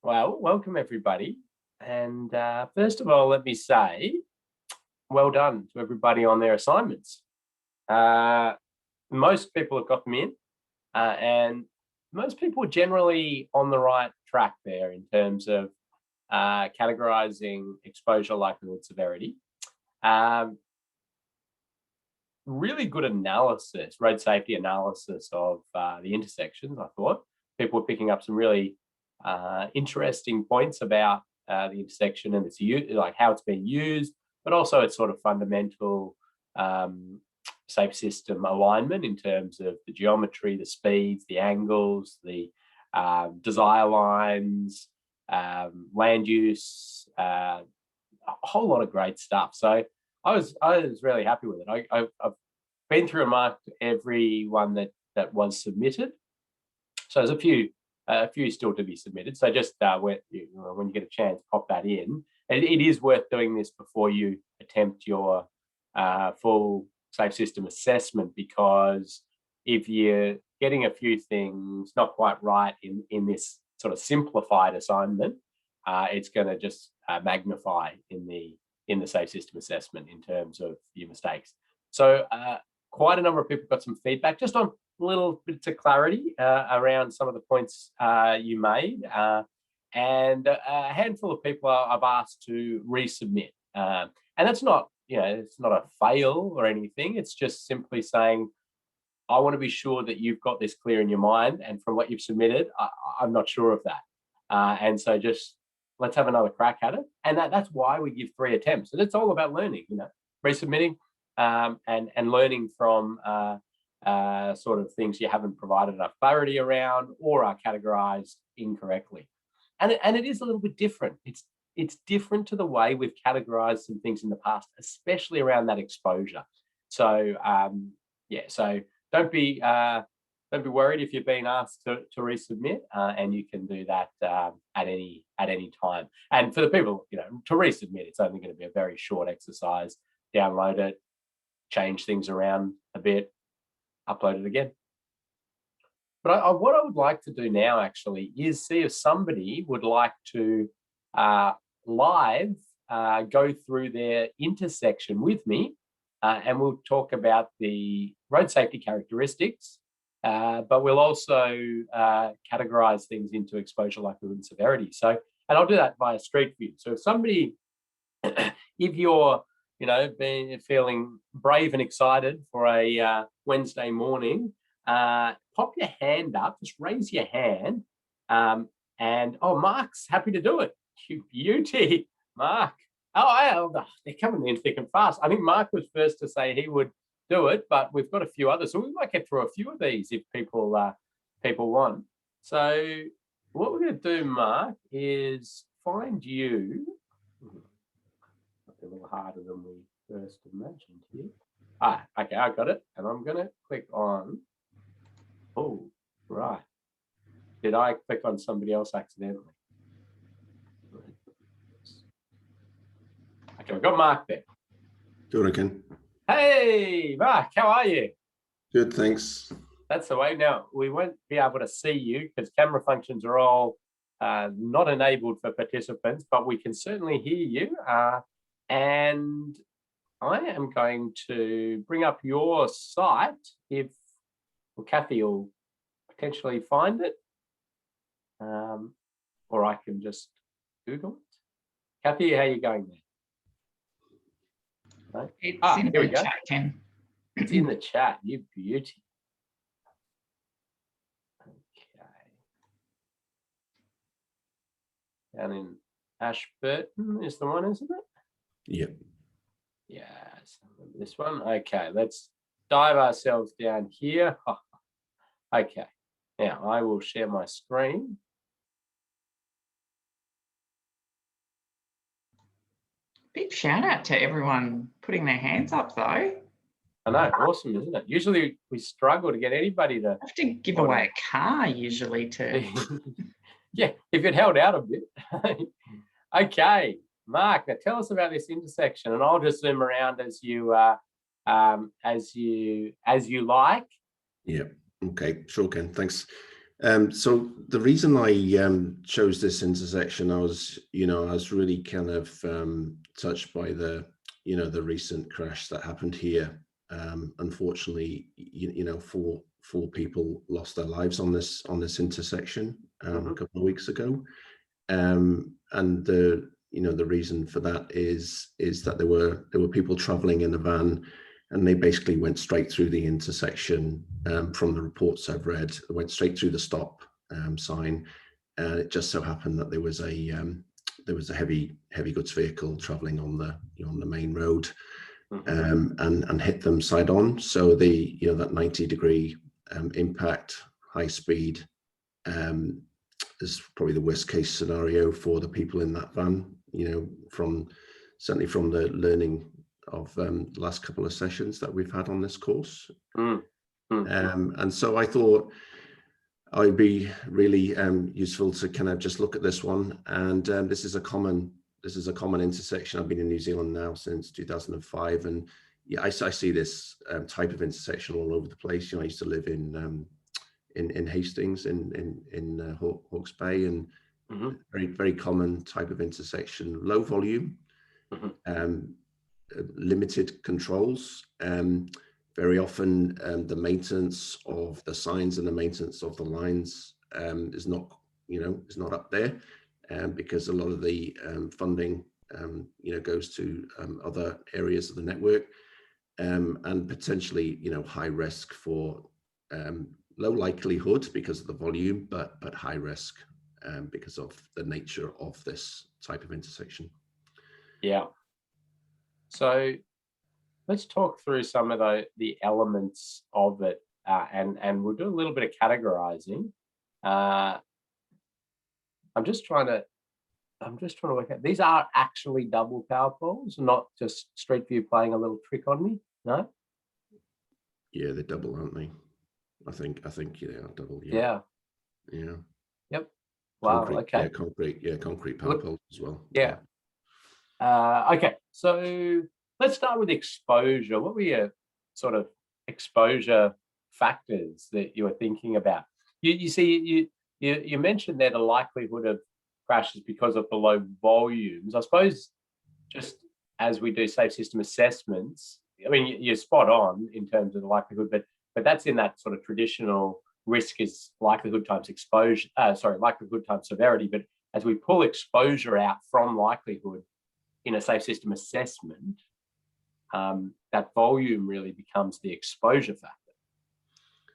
Well, welcome everybody. And first of all, let me say, well done to everybody on their assignments. Most people have got them in, and most people are generally on the right track there in terms of categorizing exposure, likelihood, severity. Really good analysis, road safety analysis of the intersections, I thought. People were picking up some really interesting points about the intersection and its use, like how it's being used, but also its sort of fundamental safe system alignment in terms of the geometry, the speeds, the angles, the desire lines, land use, a whole lot of great stuff. So I was really happy with it. I've been through and marked every one that was submitted. So there's a few still to be submitted. So just when you get a chance, pop that in. It is worth doing this before you attempt your full safe system assessment, because if you're getting a few things not quite right in this sort of simplified assignment, it's going to just magnify in the safe system assessment in terms of your mistakes. So quite a number of people got some feedback just on little bits of clarity around some of the points you made, and a handful of people I've asked to resubmit, and that's not, it's not a fail or anything. It's just simply saying, I want to be sure that you've got this clear in your mind, and from what you've submitted, I'm not sure of that, and so just let's have another crack at it. And that's why we give 3 attempts, and it's all about learning, resubmitting and learning from sort of things you haven't provided enough clarity around or are categorized incorrectly. And it is a little bit different. It's different to the way we've categorized some things in the past, especially around that exposure. So so don't be worried if you're being asked to resubmit, and you can do that at any time. And for the people, to resubmit, it's only going to be a very short exercise. Download it, change things around a bit, upload it again. But what I would like to do now actually is see if somebody would like to live go through their intersection with me, and we'll talk about the road safety characteristics, but we'll also categorize things into exposure, likelihood, and severity. So, and I'll do that via Street View. So if somebody, if you're feeling brave and excited for a Wednesday morning, pop your hand up, just raise your hand, and Mark's happy to do it. You beauty, Mark. They're coming in thick and fast. I think Mark was first to say he would do it, but we've got a few others, so we might get through a few of these if people want. So what we're going to do, Mark, is find you. A little harder than we first imagined here. Okay, I got it. And I'm going to click on, right. Did I click on somebody else accidentally? Okay, I've got Mark there. Do it again. Hey, Mark, how are you? Good, thanks. That's the way. Now, we won't be able to see you because camera functions are all not enabled for participants, but we can certainly hear you. And I am going to bring up your site Kathy will potentially find it, or I can just Google it. Kathy, how are you going there? Right. It's in the chat, Ken. It's in the chat, you beauty. Okay. Down in Ashburton is the one, isn't it? Yep. Yes, this one. Okay, let's dive ourselves down here. Okay, now I will share my screen. Big shout out to everyone putting their hands up, though. I know, awesome, isn't it? Usually we struggle to get anybody to. I have to give away a car usually to. Yeah, if it held out a bit. Okay. Mark, now tell us about this intersection, and I'll just zoom around as you like. Yeah. Okay. Sure, Ken. Thanks. So the reason I chose this intersection, I was really kind of touched by the recent crash that happened here. Unfortunately, four people lost their lives on this intersection a couple of weeks ago, and the reason for that is that there were people traveling in a van, and they basically went straight through the intersection. From the reports I've read, they went straight through the stop sign, and it just so happened that there was a heavy goods vehicle traveling on the main road, and hit them side on. So that 90-degree impact, high speed, is probably the worst case scenario for the people in that van. Certainly from the learning of the last couple of sessions that we've had on this course. And so I thought it'd be really useful to kind of just look at this one. And this is a common intersection. I've been in New Zealand now since 2005, and yeah, I see this type of intersection all over the place. I used to live in Hastings in Hawke's Bay, and very, very common type of intersection. Low volume, limited controls. Very often the maintenance of the signs and the maintenance of the lines is not up there, because a lot of the funding goes to other areas of the network, and potentially high risk for low likelihood because of the volume, but high risk because of the nature of this type of intersection. Yeah. So let's talk through some of the elements of it, and we'll do a little bit of categorizing. I'm just trying to work out. These are actually double power poles, not just Street View playing a little trick on me. No. Yeah, they're double, aren't they? I think yeah, double. Yeah. Yep. Wow. Concrete, Okay. Concrete power poles as well. Yeah. Okay. So let's start with exposure. What were your sort of exposure factors that you were thinking about? You mentioned there the likelihood of crashes because of the low volumes. I suppose just as we do safe system assessments, I mean, you're spot on in terms of the likelihood, but that's in that sort of traditional risk is likelihood times exposure, likelihood times severity. But as we pull exposure out from likelihood in a safe system assessment, that volume really becomes the exposure factor,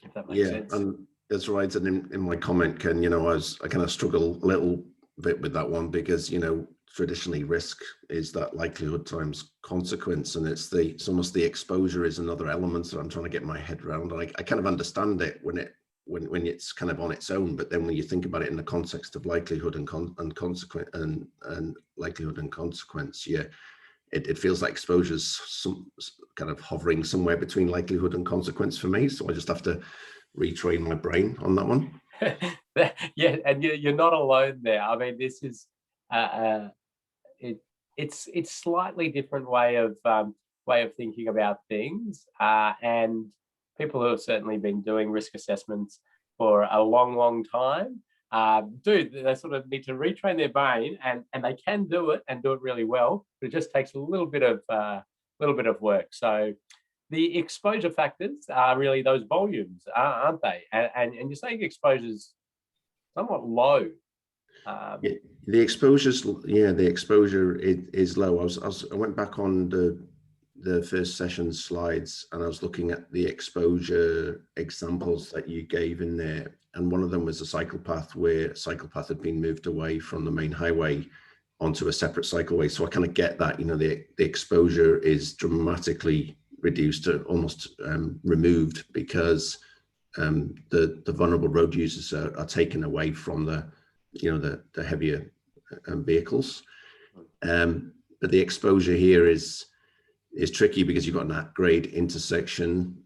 if that makes sense. And that's right. And in my comment, Ken, I kind of struggle a little bit with that one, because traditionally risk is that likelihood times consequence, and it's almost the exposure is another element that I'm trying to get my head around. And I kind of understand it when it's kind of on its own, but then when you think about it in the context of likelihood and consequence and likelihood and consequence, yeah, it feels like exposure's some kind of hovering somewhere between likelihood and consequence for me. So I just have to retrain my brain on that one. Yeah, and you're not alone there. I mean, this is it's slightly different way of thinking about things, and people who have certainly been doing risk assessments for a long time they sort of need to retrain their brain, and they can do it and do it really well, but it just takes a little bit of work. So the exposure factors are really those volumes, aren't they? And you're saying exposure's somewhat low. The exposure is low. I went back on the first session slides, and I was looking at the exposure examples that you gave in there, and one of them was a cycle path where a cycle path had been moved away from the main highway onto a separate cycleway. So I kind of get that, the exposure is dramatically reduced to almost removed, because the vulnerable road users are taken away from the heavier vehicles. But the exposure here is tricky, because you've got an at-grade intersection,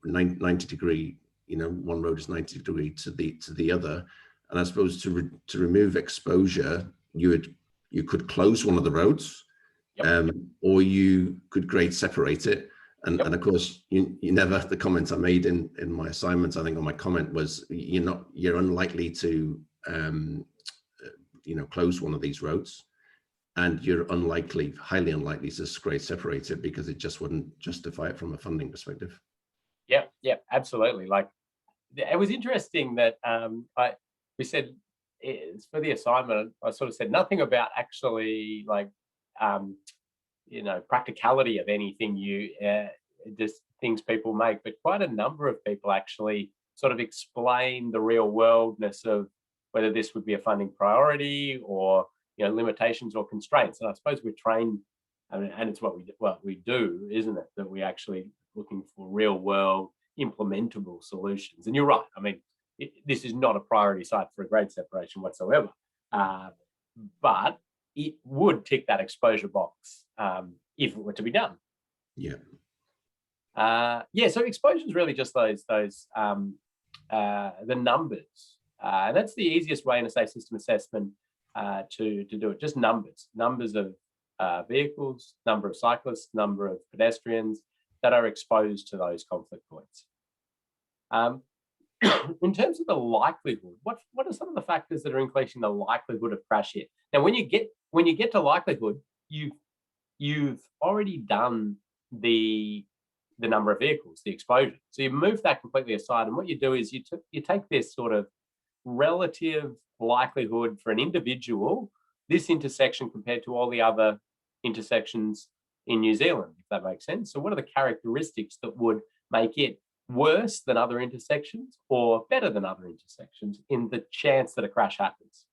90 degree, one road is 90 degree to the other. And I suppose to remove exposure, you could close one of the roads, or you could grade separate it And of course, you never, the comments I made in my assignments, I think on my comment was, you're unlikely to, close one of these roads, and you're highly unlikely to grade separate it because it just wouldn't justify it from a funding perspective. Yeah, absolutely. Like, it was interesting that we said for the assignment, I sort of said nothing about actually like, practicality of anything just things people make, but quite a number of people actually sort of explain the real worldness of whether this would be a funding priority or limitations or constraints. And I suppose we're trained, and it's what we do, isn't it? That we actually looking for real world implementable solutions. And you're right. I mean, this is not a priority site for a grade separation whatsoever, but it would tick that exposure box if it were to be done. Yeah. So exposure is really just those the numbers, and that's the easiest way in a safe system assessment to do it. Just numbers of vehicles, number of cyclists, number of pedestrians that are exposed to those conflict points. In terms of the likelihood, what are some of the factors that are increasing the likelihood of crash hit? Now, when you get to likelihood, you've already done the number of vehicles, the exposure. So you move that completely aside, and what you do is you take this sort of relative likelihood for an individual, this intersection compared to all the other intersections in New Zealand, if that makes sense. So what are the characteristics that would make it worse than other intersections or better than other intersections in the chance that a crash happens?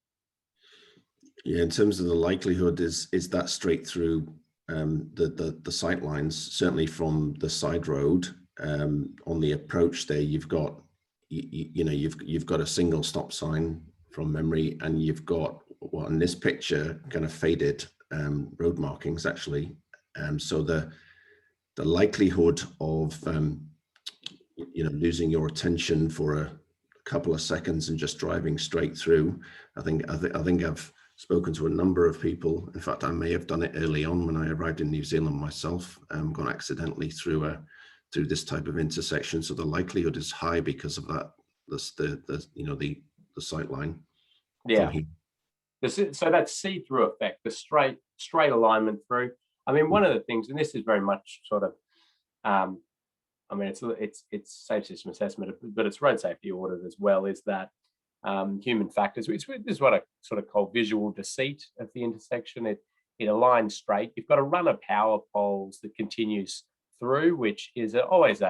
Yeah, in terms of the likelihood, is that straight through the sight lines, certainly from the side road. On the approach there, you've got you've got a single stop sign from memory, and you've got in this picture kind of faded road markings actually. So the likelihood of losing your attention for a couple of seconds and just driving straight through, I think I've spoken to a number of people. In fact, I may have done it early on when I arrived in New Zealand myself, gone accidentally through this type of intersection. So the likelihood is high because of that, the sight line. Yeah. So that see-through effect, the straight alignment through. I mean, one of the things, and this is very much sort of, it's safe system assessment, but it's road safety audit as well, is that human factors, which is what I sort of call visual deceit of the intersection. It aligns straight. You've got a run of power poles that continues through, which is always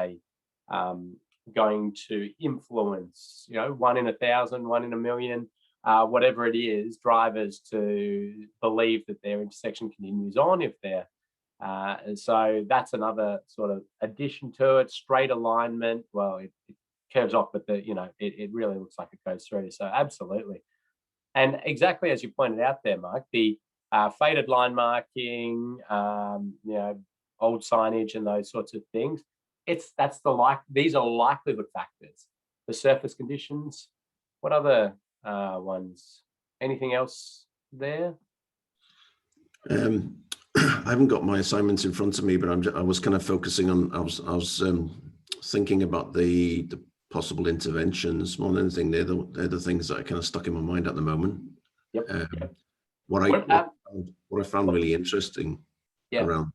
going to influence, 1 in 1,000, 1 in a million, whatever it is, drivers to believe that their intersection continues on if they're so that's another sort of addition to it. Straight alignment, well, it curves off, but it really looks like it goes through. So absolutely. And exactly as you pointed out there, Mark, the faded line marking, old signage and those sorts of things, these are likelihood factors. The surface conditions, what other ones? Anything else there? I haven't got my assignments in front of me, but I was kind of focusing on. I was thinking about the possible interventions more than anything. They're the things that are kind of stuck in my mind at the moment. Yep. What I found really interesting around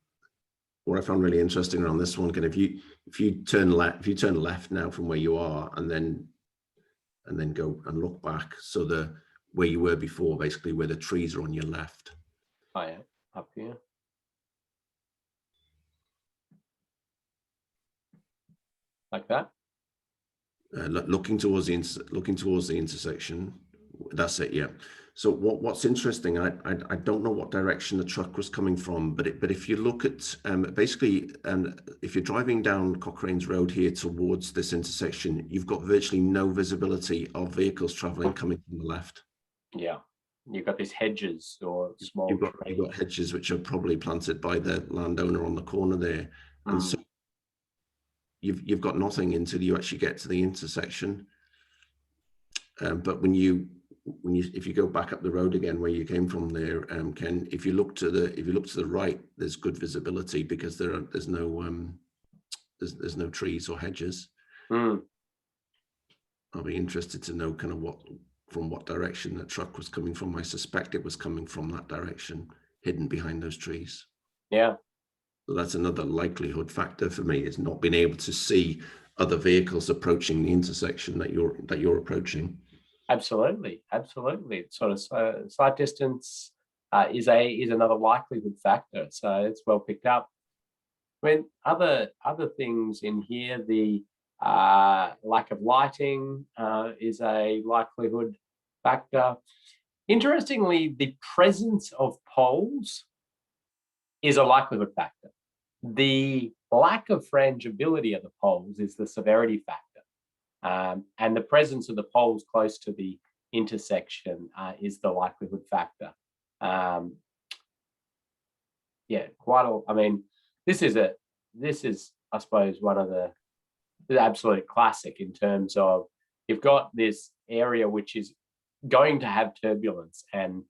this one, kind of if you turn left now from where you are, and then go and look back, so where you were before, basically where the trees are on your left. Oh yeah, up here. Like that. Looking towards the intersection. That's it. Yeah. So what's interesting, I don't know what direction the truck was coming from, but if you look at basically, if you're driving down Cochrane's Road here towards this intersection, you've got virtually no visibility of vehicles traveling coming from the left. Yeah. You've got these hedges or small. You've got hedges which are probably planted by the landowner on the corner there, and so you've got nothing until you actually get to the intersection. But if you go back up the road again where you came from there, Ken, if you look to the right, there's good visibility because there's no there's no trees or hedges. Mm. I'll be interested to know kind of from what direction the truck was coming from. I suspect it was coming from that direction, hidden behind those trees. Yeah. So that's another likelihood factor for me, is not being able to see other vehicles approaching the intersection that you're approaching. Absolutely. Sort of sight distance is another likelihood factor. So it's well picked up. I mean, other things in here, the lack of lighting is a likelihood factor. Interestingly, the presence of poles is a likelihood factor. The lack of frangibility of the poles is the severity factor. And the presence of the poles close to the intersection is the likelihood factor. Yeah, I mean, this is, I suppose, one of the absolute classic in terms of you've got this area which is going to have turbulence and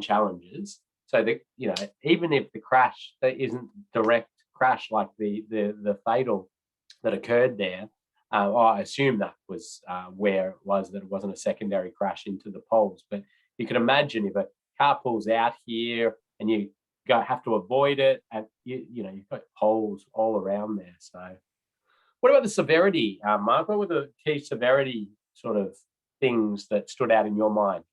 challenges. So that, you know, even if the crash that isn't direct crash like the fatal that occurred there, I assume that was where it was, that it wasn't a secondary crash into the poles. But you can imagine if a car pulls out here and you have to avoid it, and you know, you've got poles all around there. So what about the severity, Mark? What were the key severity sort of things that stood out in your mind?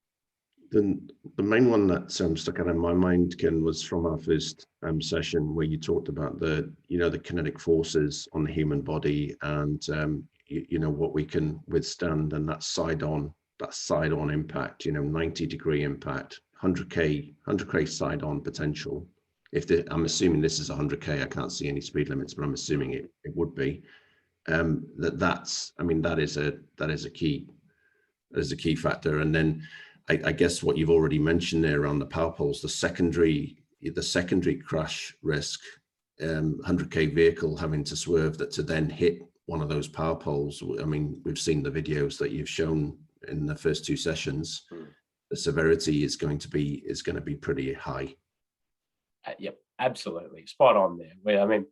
The main one that stuck out in my mind, Ken, was from our first session, where you talked about the kinetic forces on the human body, and you know, what we can withstand, and that side-on impact, you know, 90-degree impact, 100k side-on potential. I'm assuming this is 100k. I can't see any speed limits, but I'm assuming it would be. That is a key factor. And then I guess what you've already mentioned there around the power poles, the secondary crash risk, 100k vehicle having to swerve to then hit one of those power poles. I mean, we've seen the videos that you've shown in the first two sessions. The severity is going to be pretty high. Yep, absolutely, spot on there. Well, I mean,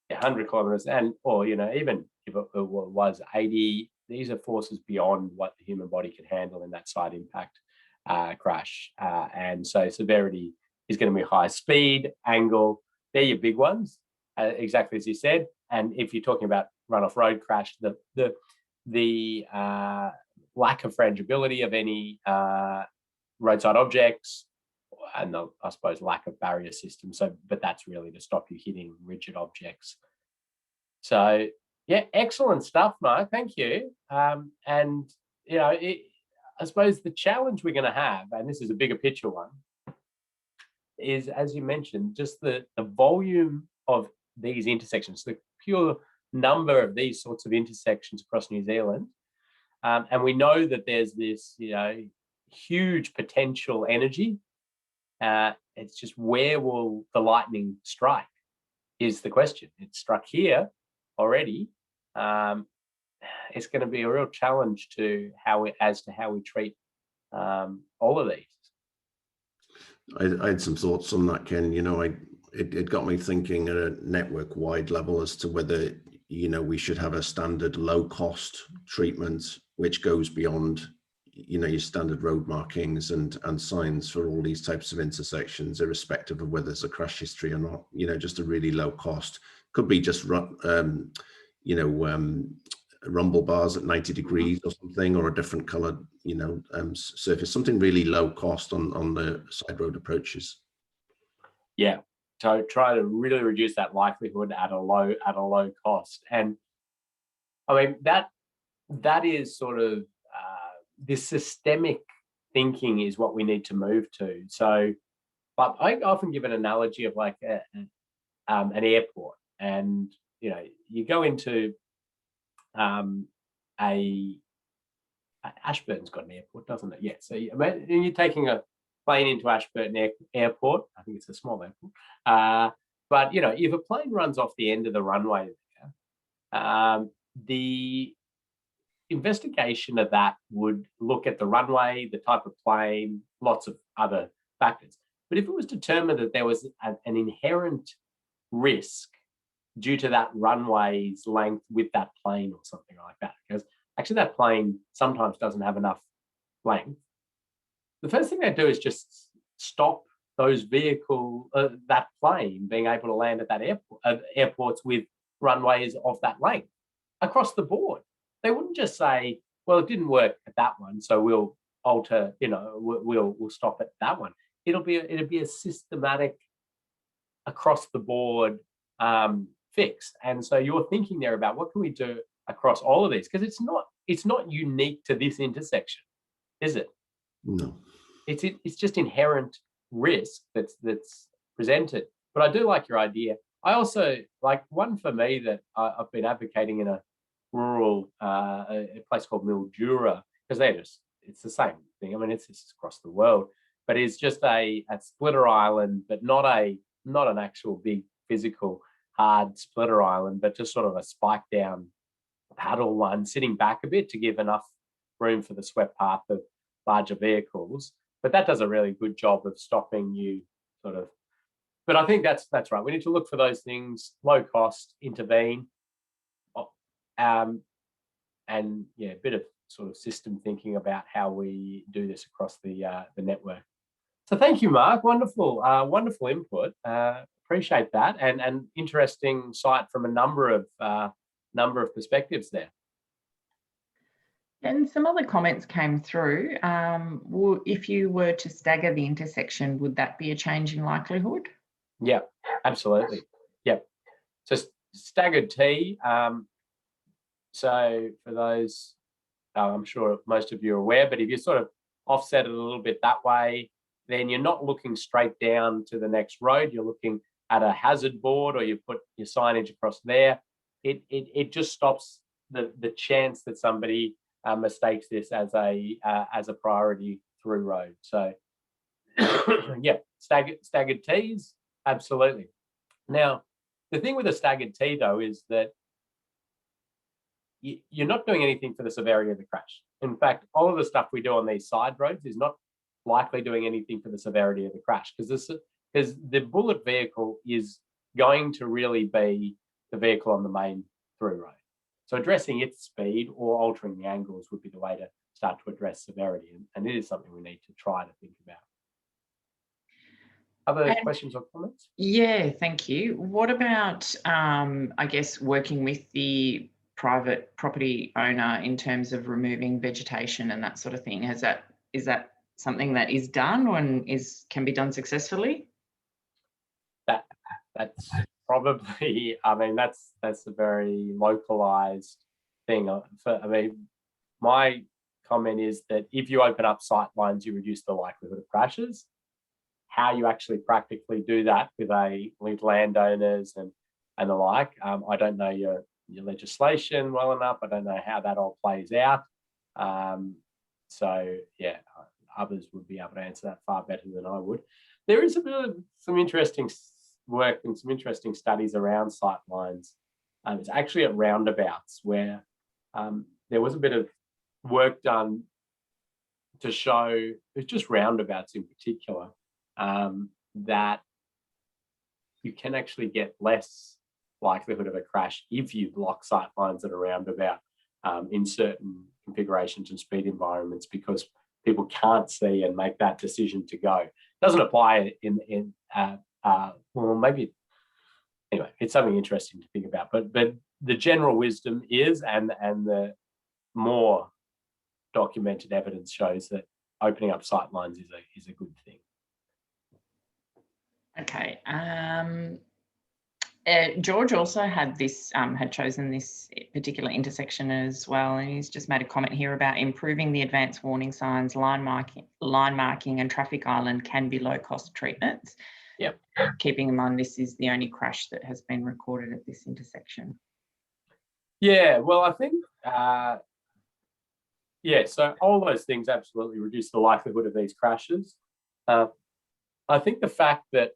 100 kilometers, or you know, even if it was 80, these are forces beyond what the human body can handle in that side impact crash, and so severity is going to be high. Speed, angle, they're your big ones, exactly as you said. And if you're talking about run-off road crash, the lack of frangibility of any roadside objects, and I suppose lack of barrier system. So, but that's really to stop you hitting rigid objects. So, yeah, excellent stuff, Mark. Thank you. And you know, I suppose the challenge we're going to have, and this is a bigger picture one, is, as you mentioned, just the volume of these intersections, the pure number of these sorts of intersections across New Zealand. And we know that there's this, you know, huge potential energy. It's just, where will the lightning strike is the question. It's struck here already. It's going to be a real challenge to how we treat all of these. I had some thoughts on that, Ken. You know, it got me thinking at a network-wide level as to whether, you know, we should have a standard low-cost treatment which goes beyond, you know, your standard road markings and signs for all these types of intersections, irrespective of whether there's a crash history or not. You know, just a really low cost. Could be just rumble bars at 90 degrees or something, or a different colored, you know, surface, something really low cost on the side road approaches. Yeah. So try to really reduce that likelihood at a low cost. And I mean, that is sort of this systemic thinking is what we need to move to. So, but I often give an analogy of like an airport, and you know, you go into Ashburton's got an airport, doesn't it? Yeah. So you're taking a plane into Ashburton Airport. I think it's a small airport. But you know, if a plane runs off the end of the runway there, the investigation of that would look at the runway, the type of plane, lots of other factors. But if it was determined that there was an inherent risk due to that runway's length with that plane or something like that. Because actually that plane sometimes doesn't have enough length. The first thing they do is just stop those that plane being able to land at that airports with runways of that length across the board. They wouldn't just say, well, it didn't work at that one, so we'll alter, we'll stop at that one. It'll be a systematic across the board fix. And so you're thinking there about what can we do across all of these, because it's not unique to this intersection, is it? No. It's just inherent risk that's presented. But I do like your idea. I also like one for me that I've been advocating in a rural a place called Mildura, because it's the same thing. I mean, it's across the world, but it's just a splitter island, but not an actual big physical hard splitter island, but just sort of a spike down paddle one sitting back a bit to give enough room for the swept path of larger vehicles. But that does a really good job of stopping you sort of. But I think that's right. We need to look for those things, low cost, intervene, and a bit of sort of system thinking about how we do this across the network. So thank you, Mark. Wonderful input. Appreciate that, and interesting sight from a number of perspectives there. And some other comments came through. If you were to stagger the intersection, would that be a change in likelihood? Yeah, absolutely. Yep. So staggered T. So for those, I'm sure most of you are aware, but if you sort of offset it a little bit that way, then you're not looking straight down to the next road. You're looking at a hazard board, or you put your signage across there. It just stops the chance that somebody mistakes this as a priority through road. So yeah, staggered T's, absolutely. Now, the thing with a staggered T though is that you're not doing anything for the severity of the crash. In fact, all of the stuff we do on these side roads is not likely doing anything for the severity of the crash, because the bullet vehicle is going to really be the vehicle on the main through road. So addressing its speed or altering the angles would be the way to start to address severity, and it is something we need to try to think about. Other questions or comments? Yeah, thank you. What about, I guess, working with the private property owner in terms of removing vegetation and that sort of thing? Is that something that is done and can be done successfully? That's probably, I mean, that's a very localized thing. I mean, my comment is that if you open up sight lines, you reduce the likelihood of crashes. How you actually practically do that with landowners and the like, I don't know your legislation well enough. I don't know how that all plays out. So yeah, others would be able to answer that far better than I would. There is a bit of some interesting work and some interesting studies around sight lines. It's actually at roundabouts where there was a bit of work done to show, it's just roundabouts in particular, that you can actually get less likelihood of a crash if you block sight lines at a roundabout in certain configurations and speed environments, because people can't see and make that decision to go. It doesn't apply well, maybe, anyway, it's something interesting to think about, but the general wisdom is, and the more documented evidence shows that opening up sight lines is a good thing. Okay. George also had chosen this particular intersection as well, and he's just made a comment here about improving the advanced warning signs, line marking, and traffic island can be low-cost treatments. Yep. Keeping in mind this is the only crash that has been recorded at this intersection. Yeah, well, I think so all those things absolutely reduce the likelihood of these crashes. I think the fact that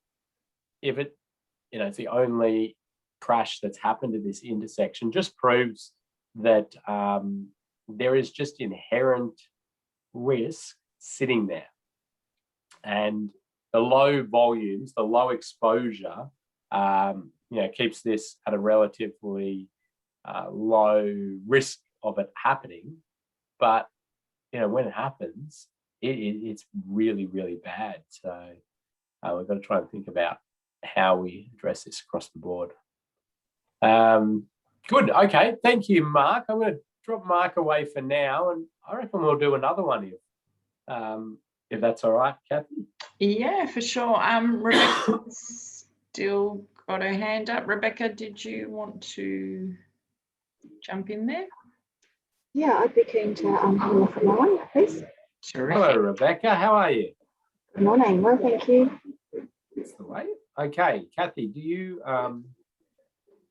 if it's the only crash that's happened at this intersection just proves that there is just inherent risk sitting there. And the low volumes, the low exposure keeps this at a relatively low risk of it happening. But when it happens, it's really, really bad. So we've got to try and think about how we address this across the board. Good. Okay. Thank you, Mark. I'm going to drop Mark away for now, and I reckon we'll do another one if that's all right, Kathy. Yeah, for sure. Rebecca's still got her hand up. Rebecca, did you want to jump in there? Yeah, I'd be keen to have a look at my one, please. Terrific. Hello, Rebecca. How are you? Good morning. Well, thank you. That's the way. Okay, Kathy, do you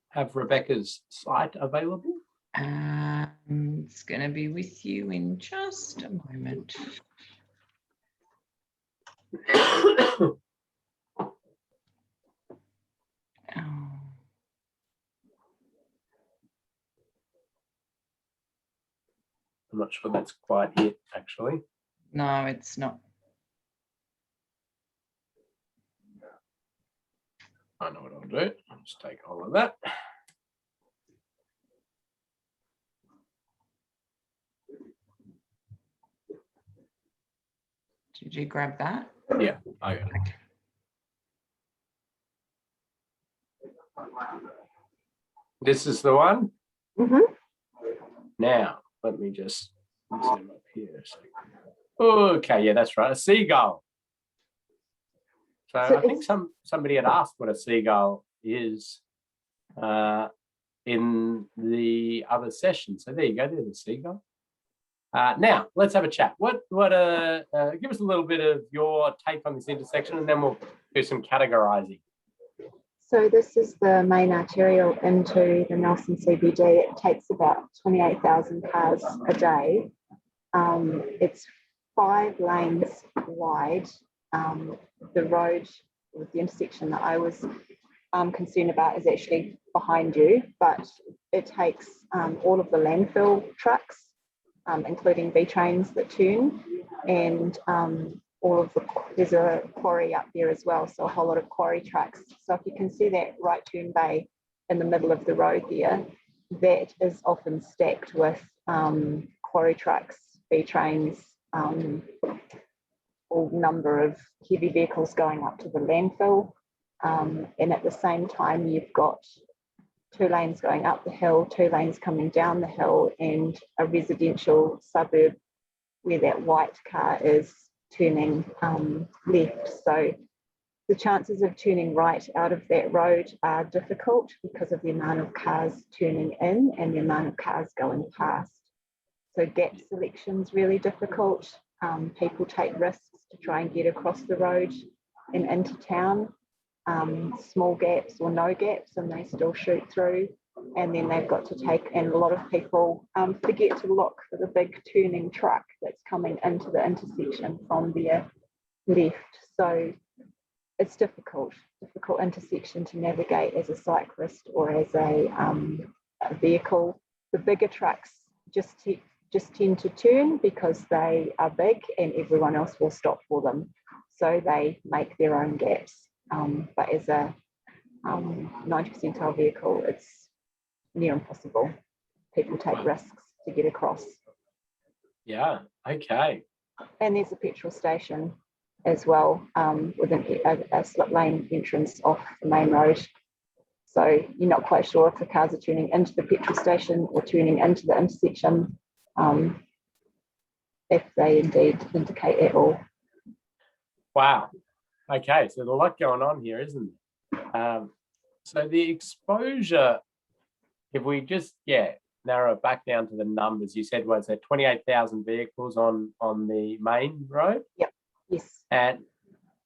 have Rebecca's site available? It's going to be with you in just a moment. I'm not sure that's quite it, actually. No, it's not. I know what I'll do. I'll just take all of that. Did you grab that? Yeah, I got it. Okay. This is the one. Mm-hmm. Now, let me just zoom up here. Okay, yeah, that's right. A seagull. So I think somebody had asked what a seagull is in the other session. So there you go. There's a seagull. Now let's have a chat. Give us a little bit of your take on this intersection, and then we'll do some categorizing. So this is the main arterial into the Nelson CBD. It takes about 28,000 cars a day. It's 5 lanes wide. The road with the intersection that I was concerned about is actually behind you, but it takes all of the landfill trucks, including V trains that turn, and there's a quarry up there as well, so a whole lot of quarry trucks. So if you can see that right turn bay in the middle of the road there, that is often stacked with quarry trucks, V trains, all number of heavy vehicles going up to the landfill. And at the same time, you've got 2 lanes going up the hill, 2 lanes coming down the hill, and a residential suburb where that white car is turning left. So the chances of turning right out of that road are difficult because of the amount of cars turning in and the amount of cars going past. So gap selection is really difficult. People take risks to try and get across the road and into town, small gaps or no gaps, and they still shoot through. And then they've got to take, and a lot of people forget to look for the big turning truck that's coming into the intersection from their left. So it's difficult intersection to navigate as a cyclist or as a vehicle. The bigger trucks just tend to turn because they are big and everyone else will stop for them. So they make their own gaps. But as a 90 percentile vehicle, it's near impossible. People take risks to get across. Yeah, okay. And there's a petrol station as well, with a slip lane entrance off the main road. So you're not quite sure if the cars are turning into the petrol station or turning into the intersection, if they indeed indicate at all. Wow. Okay, so there's a lot going on here, isn't there? So the exposure, if we just narrow it back down to the numbers, you said was there 28,000 vehicles on the main road? Yep. Yes. And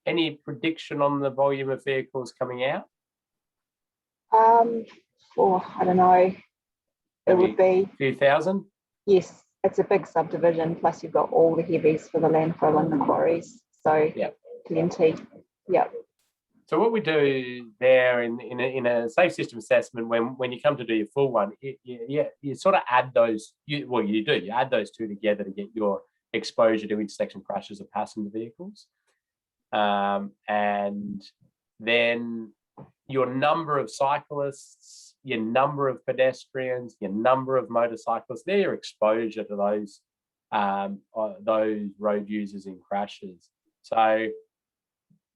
any prediction on the volume of vehicles coming out? I don't know. It would be a few thousand. Yes, it's a big subdivision. Plus, you've got all the heavies for the landfill and the quarries. So plenty. Yep. So what we do there in a safe system assessment, when you come to do your full one, you sort of add those. You add those 2 together to get your exposure to intersection crashes of passenger vehicles, and then your number of cyclists, your number of pedestrians, your number of motorcyclists, their exposure to those road users in crashes. So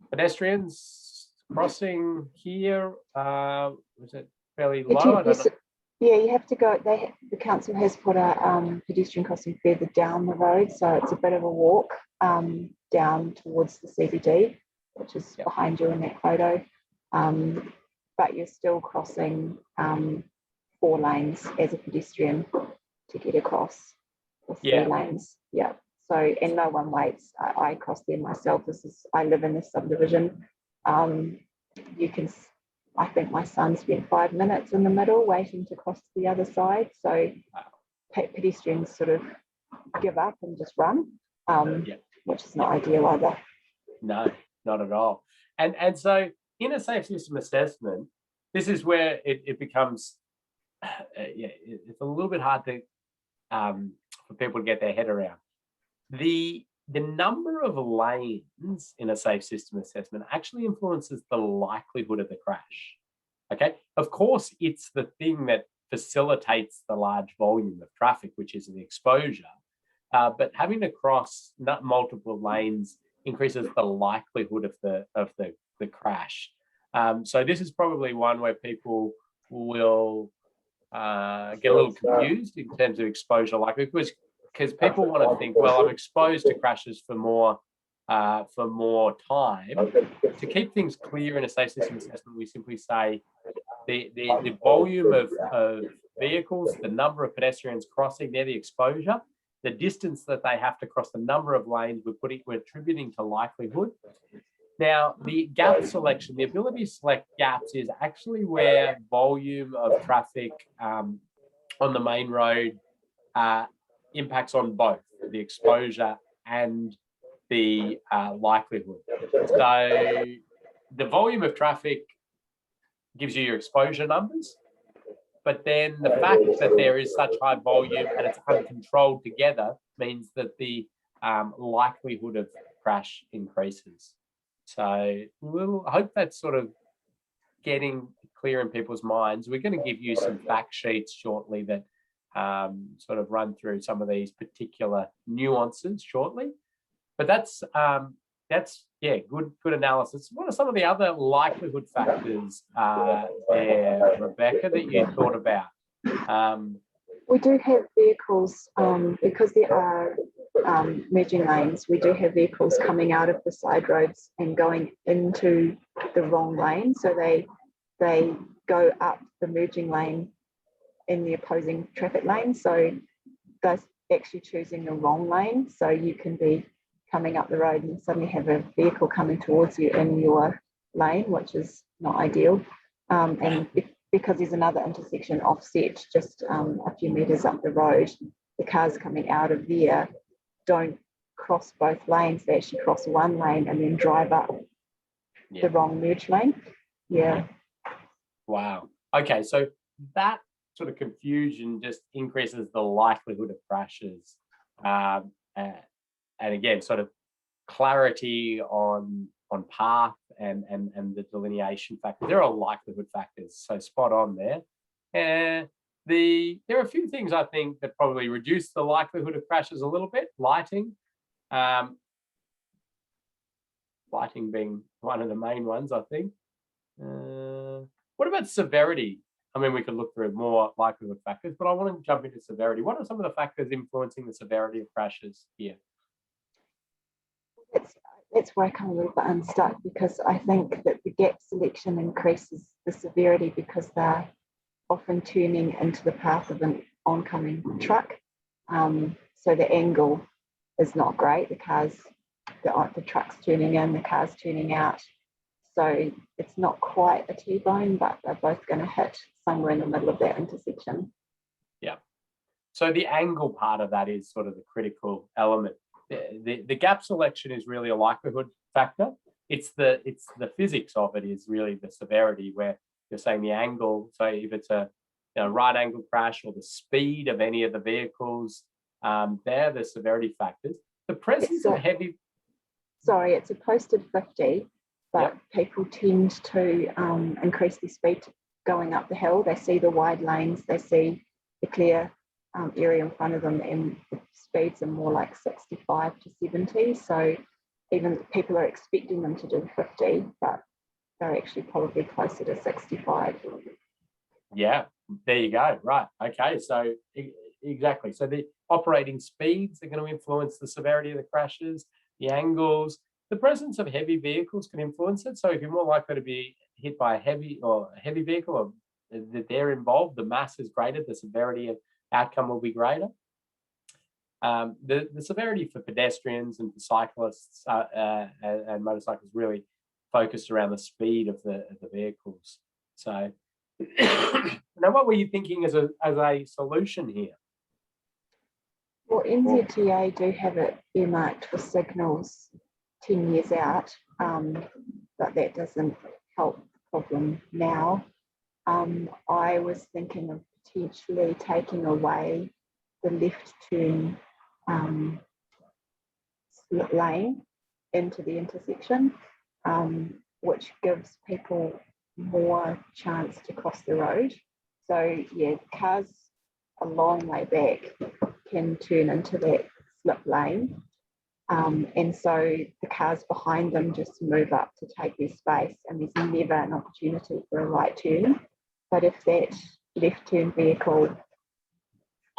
pedestrians crossing here, was it fairly low? I don't know. Yeah, you have to go. The council has put a pedestrian crossing further down the road, so it's a bit of a walk down towards the CBD, which is behind you in that photo. But you're still crossing 4 lanes as a pedestrian to get across, or 3 lanes. Yeah. So, and no one waits. I cross there myself. I live in this subdivision. You can. I think my son spent 5 minutes in the middle waiting to cross to the other side. So pedestrians sort of give up and just run, which is not ideal either. No, not at all. And so in a safe system assessment, this is where it becomes, it's a little bit hard to for people to get their head around. The number of lanes in a safe system assessment actually influences the likelihood of the crash. Okay, of course, it's the thing that facilitates the large volume of traffic, which is the exposure. But having to cross multiple lanes increases the likelihood of the crash. So this is probably one where people will get a little confused in terms of exposure likelihood, because people want to think, well, I'm exposed to crashes for more time. To keep things clear in a safe system assessment, we simply say the volume of vehicles, the number of pedestrians crossing, they're the exposure. The distance that they have to cross, the number of lanes, we're attributing to likelihood. Now, the gap selection, the ability to select gaps is actually where volume of traffic on the main road impacts on both the exposure and the likelihood. So the volume of traffic gives you your exposure numbers, but then the fact that there is such high volume and it's uncontrolled together means that the likelihood of crash increases. So I hope that's sort of getting clear in people's minds. We're going to give you some fact sheets shortly that sort of run through some of these particular nuances shortly. But that's good analysis. What are some of the other likelihood factors there, Rebecca, that you thought about? We do have vehicles, because there are merging lanes, we do have vehicles coming out of the side roads and going into the wrong lane. So they go up the merging lane in the opposing traffic lane. So they're actually choosing the wrong lane. So you can be coming up the road and suddenly have a vehicle coming towards you in your lane, which is not ideal. And because there's another intersection offset just a few meters up the road, the cars coming out of there don't cross both lanes. They actually cross one lane and then drive up the wrong merge lane. Yeah. Wow. Okay, so that sort of confusion just increases the likelihood of crashes. And again, sort of clarity on path and the delineation factors. There are likelihood factors, so spot on there. And there are a few things I think that probably reduce the likelihood of crashes a little bit. Lighting being one of the main ones, I think. What about severity? I mean, we could look through more likelihood factors, but I want to jump into severity. What are some of the factors influencing the severity of crashes here? That's where I come a little bit unstuck, because I think that the gap selection increases the severity because they're often turning into the path of an oncoming truck. So the angle is not great. The truck's turning in, the car's turning out. So it's not quite a T-bone, but they're both going to hit somewhere in the middle of that intersection. Yeah. So the angle part of that is sort of the critical element. The gap selection is really a likelihood factor. It's the physics of it is really the severity, where you're saying the angle. So if it's a right angle crash or the speed of any of the vehicles, they're the severity factors. The presence of heavy. Sorry, it's a posted 50. but people tend to increase their speed going up the hill. They see the wide lanes, they see the clear area in front of them, and the speeds are more like 65 to 70. So even people are expecting them to do 50, but they're actually probably closer to 65. Yeah, there you go. Right. Okay. So exactly. So the operating speeds are going to influence the severity of the crashes, the angles. The presence of heavy vehicles can influence it. So if you're more likely to be hit by a heavy vehicle, or that they're involved, the mass is greater, the severity of outcome will be greater. The severity for pedestrians and for cyclists and motorcycles really focused around the speed of the vehicles. So now, what were you thinking as a solution here? Well, NZTA do have it earmarked for signals 10 years out, but that doesn't help the problem now. I was thinking of potentially taking away the left turn lane into the intersection, which gives people more chance to cross the road. So yeah, cars a long way back can turn into that slip lane, and so the cars behind them just move up to take their space, and there's never an opportunity for a right turn. But if that left turn vehicle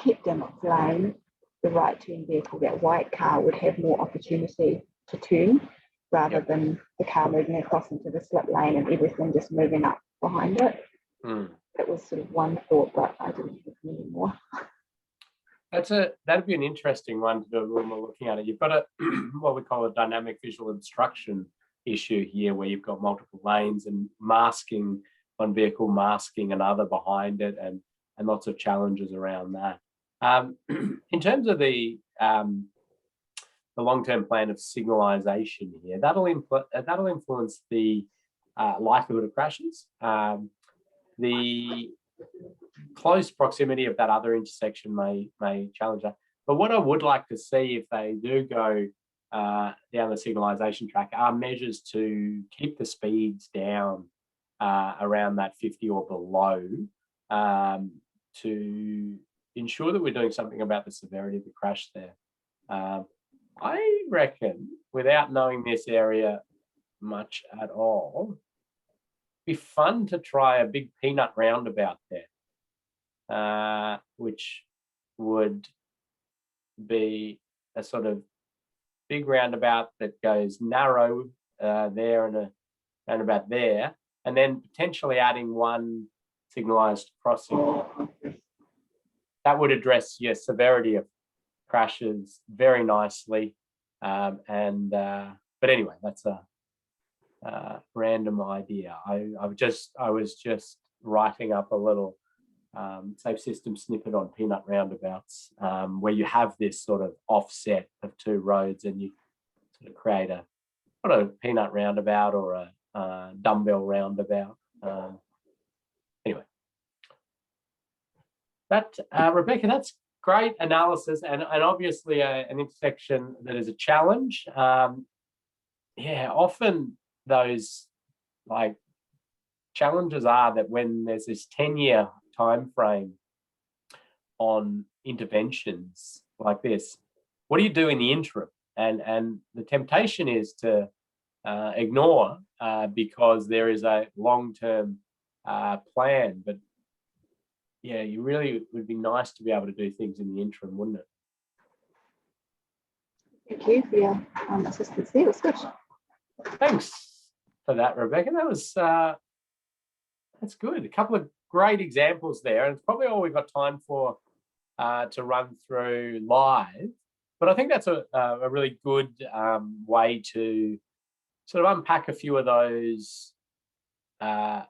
kept in its lane, the right turn vehicle, that white car, would have more opportunity to turn, rather than the car moving across into the slip lane and everything just moving up behind it. That was sort of one thought, but I didn't have any more. That'd be an interesting one to do when we're looking at it. You've got what we call a dynamic visual obstruction issue here, where you've got multiple lanes and masking one vehicle, masking another behind it, and lots of challenges around that. In terms of the long-term plan of signalisation here, that'll influence the likelihood of crashes. The close proximity of that other intersection may challenge that. But what I would like to see, if they do go down the signalisation track, are measures to keep the speeds down around that 50 or below, to ensure that we're doing something about the severity of the crash there. I reckon, without knowing this area much at all, it'd be fun to try a big peanut roundabout there, which would be a sort of big roundabout that goes narrow there and a roundabout there, and then potentially adding one signalised crossing. That would address your severity of crashes very nicely. But anyway, that's a random idea. I was just writing up a little safe system snippet on peanut roundabouts, where you have this sort of offset of two roads, and you sort of create not a peanut roundabout or a dumbbell roundabout. Anyway, Rebecca, that's great analysis, and obviously an intersection that is a challenge. Often those challenges are that when there's this 10-year time frame on interventions like this, what do you do in the interim? And the temptation is to ignore because there is a long-term plan. But yeah, you really would be nice to be able to do things in the interim, wouldn't it? Thank you for your assistance there. It was good. Thanks for that, Rebecca. That was that's good. A couple of great examples there, and it's probably all we've got time for to run through live. But I think that's a really good way to sort of unpack a few of those, the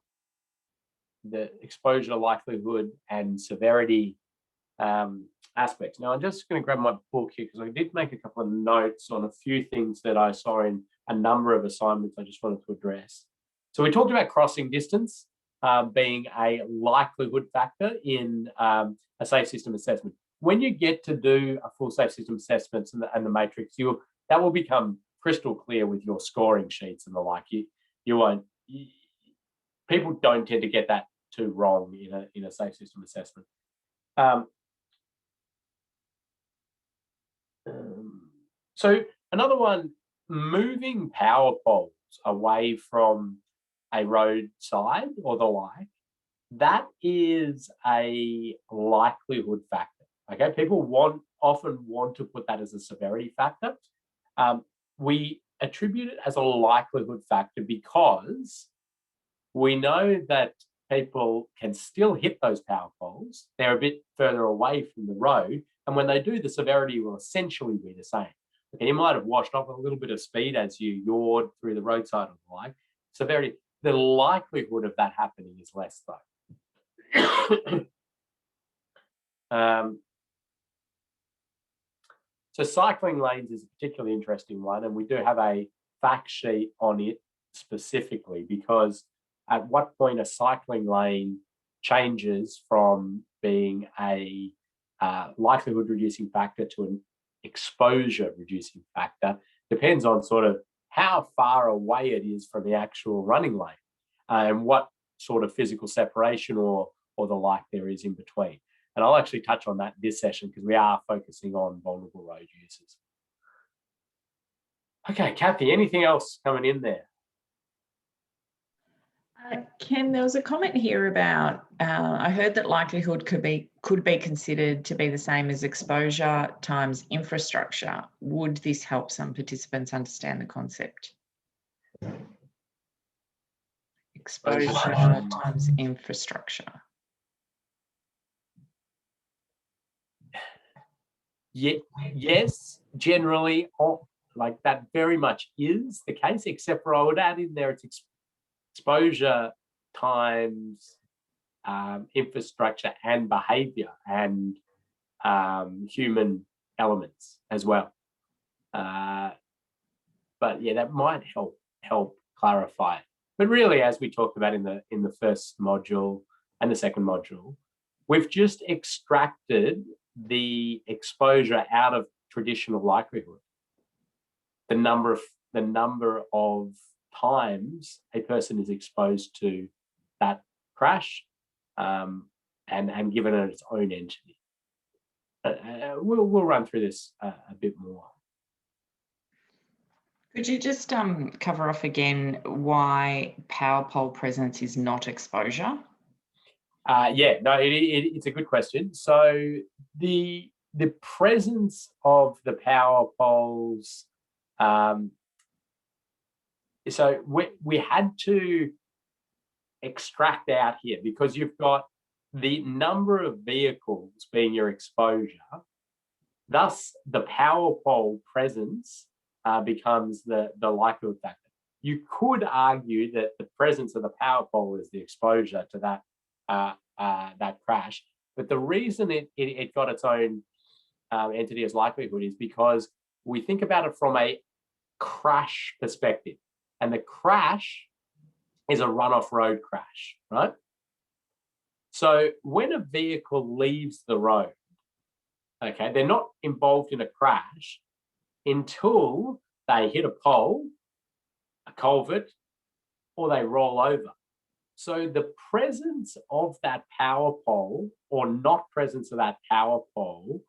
exposure likelihood and severity aspects. Now, I'm just going to grab my book here because I did make a couple of notes on a few things that I saw in a number of assignments I just wanted to address. So we talked about crossing distance being a likelihood factor in a safe system assessment. When you get to do a full safe system assessments and the matrix, that will become crystal clear with your scoring sheets and the like. you won't. People don't tend to get that too wrong in a safe system assessment. So another one, moving power poles away from a roadside or the like, that is a likelihood factor. Okay, people often want to put that as a severity factor. We attribute it as a likelihood factor because we know that people can still hit those power poles. They're a bit further away from the road, and when they do, the severity will essentially be the same. Okay, you might have washed off a little bit of speed as you yawed through the roadside or the like. Severity, the likelihood of that happening is less though. So cycling lanes is a particularly interesting one, and we do have a fact sheet on it specifically, because at what point a cycling lane changes from being a likelihood reducing factor to an exposure reducing factor depends on sort of how far away it is from the actual running lane and what sort of physical separation or the like there is in between. And I'll actually touch on that this session because we are focusing on vulnerable road users. Okay, Kathy, anything else coming in there? Ken, there was a comment here about, I heard that likelihood could be considered to be the same as exposure times infrastructure. Would this help some participants understand the concept? Exposure times infrastructure. Yeah, yes, generally, like that very much is the case, except for I would add in there it's exposure times infrastructure and behaviour and human elements as well. But yeah, that might help clarify it. But really, as we talked about in the first module and the second module, we've just extracted the exposure out of traditional likelihood. The number of times a person is exposed to that crash and given it its own entity. We'll run through this a bit more. Could you just cover off again why power pole presence is not exposure? Yeah, no, it's a good question. So the presence of the power poles, so we had to extract out here because you've got the number of vehicles being your exposure. Thus, the power pole presence becomes the likelihood factor. You could argue that the presence of the power pole is the exposure to that that crash, but the reason it got its own entity as likelihood is because we think about it from a crash perspective, and the crash is a run-off road crash, right? So when a vehicle leaves the road, okay, they're not involved in a crash until they hit a pole, a culvert, or they roll over. So the presence of that power pole or not presence of that power pole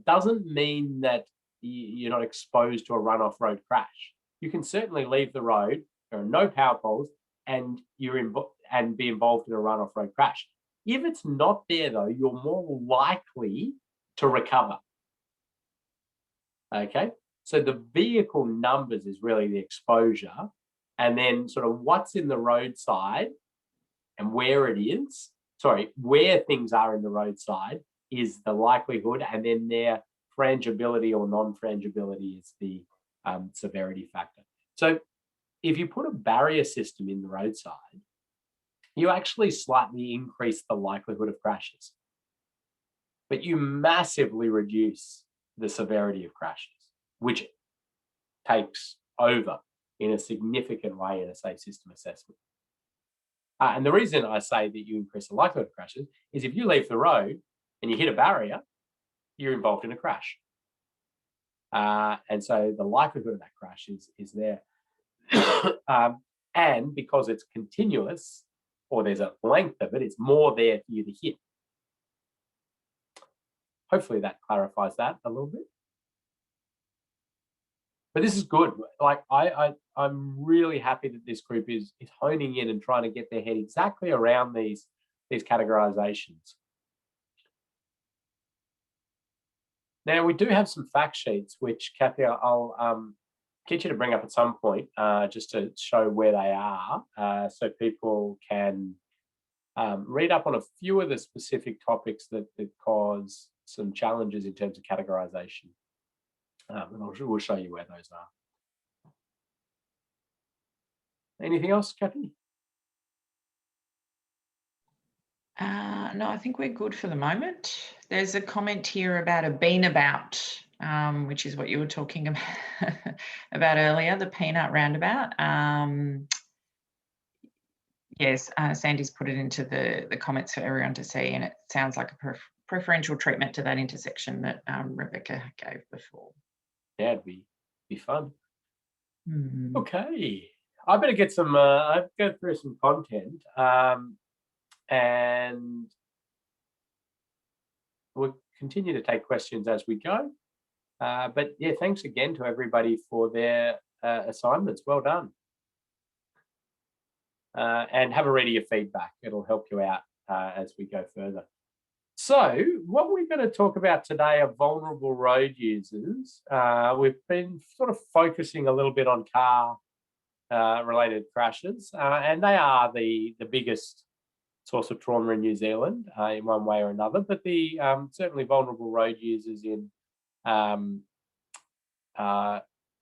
doesn't mean that you're not exposed to a run-off road crash. You can certainly leave the road, there are no power poles, and be involved in a run-off road crash. If it's not there though, you're more likely to recover. Okay, so the vehicle numbers is really the exposure, and then sort of what's in the roadside and where it is, where things are in the roadside is the likelihood, and then their frangibility or non-frangibility is the severity factor. So if you put a barrier system in the roadside, you actually slightly increase the likelihood of crashes, but you massively reduce the severity of crashes, which takes over in a significant way in a safe system assessment. And the reason I say that you increase the likelihood of crashes is if you leave the road and you hit a barrier, you're involved in a crash. And so the likelihood of that crash is there. And because it's continuous, or there's a length of it, it's more there for you to hit. Hopefully that clarifies that a little bit. But this is good. Like I'm really happy that this group is honing in and trying to get their head exactly around these categorizations. Now we do have some fact sheets, which Kathy, I'll get you to bring up at some point, just to show where they are, so people can read up on a few of the specific topics that cause some challenges in terms of categorization. And we'll show you where those are. Anything else, Kathy? No, I think we're good for the moment. There's a comment here about a bean about, which is what you were talking about earlier, the peanut roundabout. Yes, Sandy's put it into the comments for everyone to see, and it sounds like a preferential treatment to that intersection that Rebecca gave before. Yeah, it'd be fun. Mm-hmm. Okay, I better get some. I'll go through some content, and we'll continue to take questions as we go. But yeah, thanks again to everybody for their assignments. Well done. And have a read of your feedback. It'll help you out as we go further. So what we're going to talk about today are vulnerable road users. We've been sort of focusing a little bit on car related crashes, and they are the biggest source of trauma in New Zealand in one way or another, but the certainly vulnerable road users in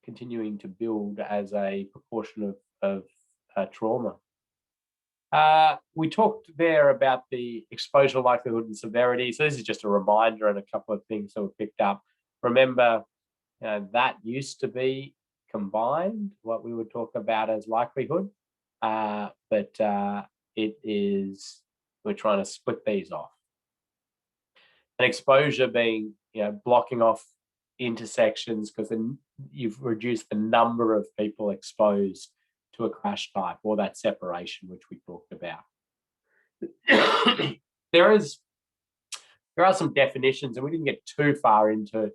continuing to build as a proportion of trauma. We talked there about the exposure likelihood and severity. So this is just a reminder and a couple of things that were picked up. Remember, that used to be combined, what we would talk about as likelihood, but it is, we're trying to split these off. An exposure being, blocking off intersections because then you've reduced the number of people exposed to a crash type, or that separation which we talked about. There are some definitions, and we didn't get too far into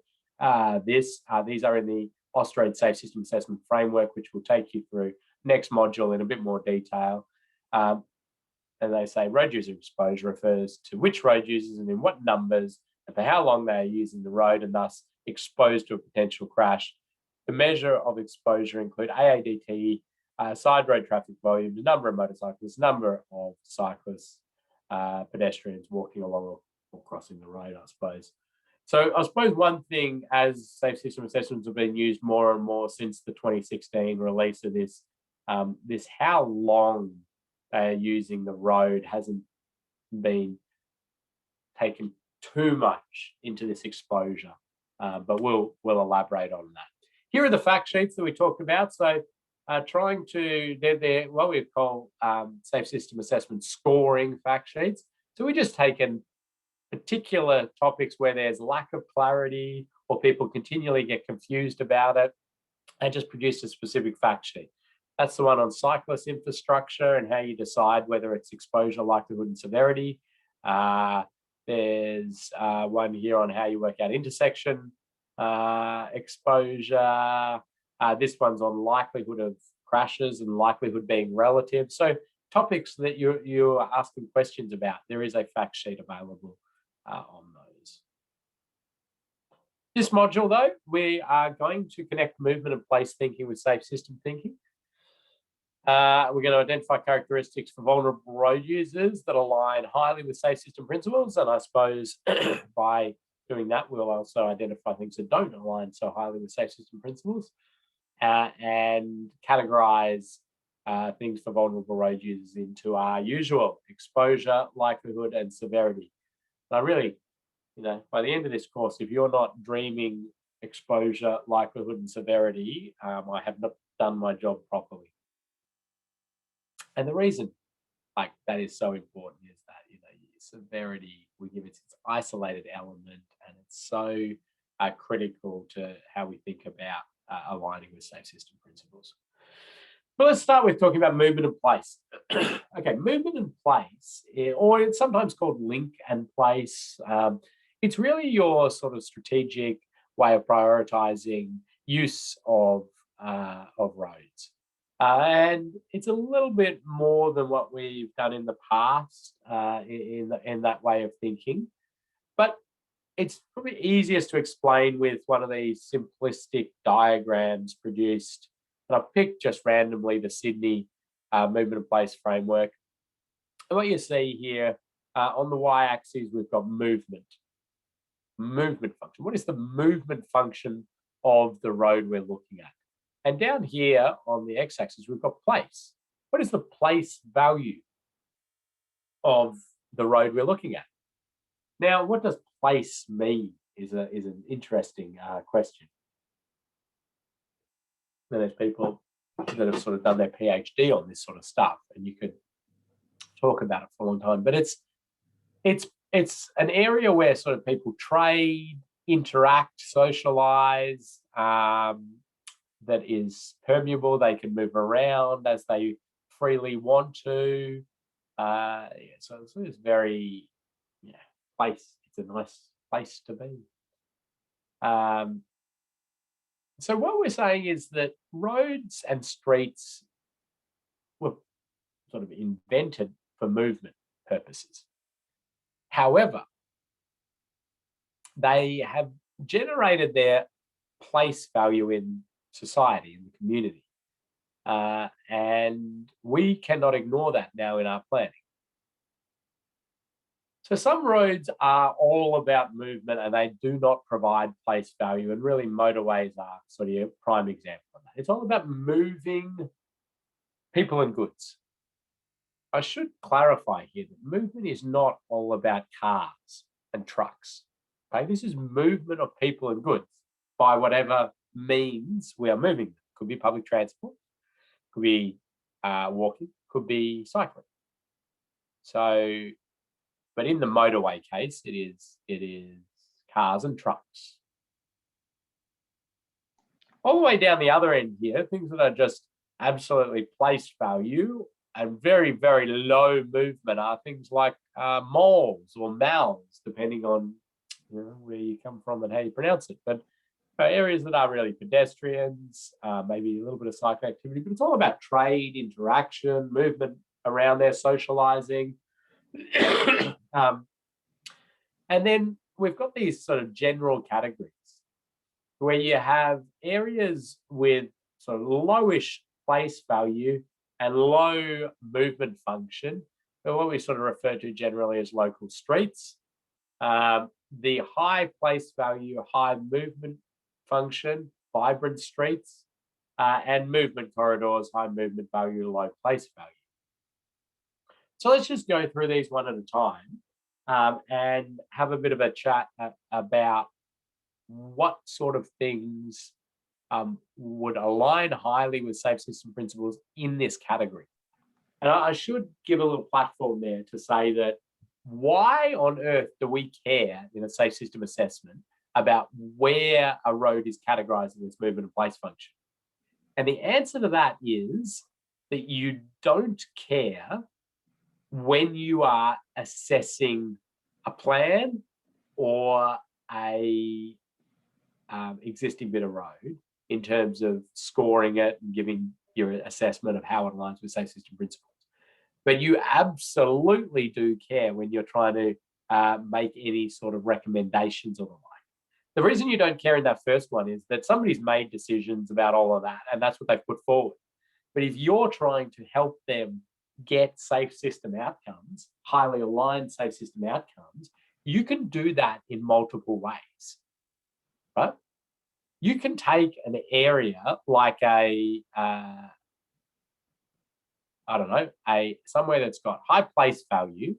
this. These are in the Australian Safe System Assessment Framework, which we'll take you through next module in a bit more detail. And they say road user exposure refers to which road users and in what numbers and for how long they are using the road and thus exposed to a potential crash. The measure of exposure include AADT, side road traffic volume, the number of motorcyclists, number of cyclists, pedestrians walking along or crossing the road, I suppose. So I suppose one thing, as safe system assessments have been used more and more since the 2016 release of this, this how long they are using the road hasn't been taken too much into this exposure, but we'll elaborate on that. Here are the fact sheets that we talked about. So trying to, they're what we call safe system assessment scoring fact sheets. So we're just taken particular topics where there's lack of clarity or people continually get confused about it and just produced a specific fact sheet. That's the one on cyclist infrastructure and how you decide whether it's exposure, likelihood, and severity. There's one here on how you work out intersection exposure. This one's on likelihood of crashes and likelihood being relative. So topics that you're asking questions about, there is a fact sheet available on those. This module, though, we are going to connect movement and place thinking with safe system thinking. We're going to identify characteristics for vulnerable road users that align highly with safe system principles. And I suppose by doing that, we'll also identify things that don't align so highly with safe system principles and categorize things for vulnerable road users into our usual exposure, likelihood, and severity. And I really, by the end of this course, if you're not dreaming exposure, likelihood, and severity, I have not done my job properly. And the reason that is so important is that, severity, we give it its isolated element, and it's so critical to how we think about aligning with safe system principles. Well, let's start with talking about movement and place. Okay, movement and place, or it's sometimes called link and place. It's really your sort of strategic way of prioritizing use of roads. And it's a little bit more than what we've done in the past in that way of thinking. But it's probably easiest to explain with one of these simplistic diagrams produced. And I've picked just randomly the Sydney movement and place framework. And what you see here on the y-axis, we've got movement function. What is the movement function of the road we're looking at? And down here on the x-axis, we've got place. What is the place value of the road we're looking at? Now, what does place mean is an interesting question. And there's people that have sort of done their PhD on this sort of stuff, and you could talk about it for a long time. But it's an area where sort of people trade, interact, socialize, that is permeable. They can move around as they freely want to. So it's very, place. It's a nice place to be. So what we're saying is that roads and streets were sort of invented for movement purposes. However, they have generated their place value in society, in the community. And we cannot ignore that now in our planning. So some roads are all about movement and they do not provide place value, and really motorways are sort of a prime example of that. It's all about moving people and goods. I should clarify here that movement is not all about cars and trucks. Okay, this is movement of people and goods by whatever means we are moving them. Could be public transport, could be walking, could be cycling. So, but in the motorway case, it is cars and trucks. All the way down the other end here, things that are just absolutely place value and very, very low movement are things like malls or malls, depending on where you come from and how you pronounce it. But areas that are really pedestrians, maybe a little bit of cycle activity, but it's all about trade, interaction, movement around there, socializing. And then we've got these sort of general categories where you have areas with sort of lowish place value and low movement function, but what we sort of refer to generally as local streets. The high place value, high movement function, vibrant streets, and movement corridors, high movement value, low place value. So let's just go through these one at a time and have a bit of a chat about what sort of things would align highly with safe system principles in this category. And I should give a little platform there to say that why on earth do we care in a safe system assessment about where a road is categorized in its movement and place function? And the answer to that is that you don't care when you are assessing a plan or a existing bit of road in terms of scoring it and giving your assessment of how it aligns with safe system principles. But you absolutely do care when you're trying to make any sort of recommendations or the like. The reason you don't care in that first one is that somebody's made decisions about all of that, and that's what they've put forward. But if you're trying to help them get safe system outcomes, highly aligned safe system outcomes, you can do that in multiple ways, right? You can take an area like somewhere that's got high place value,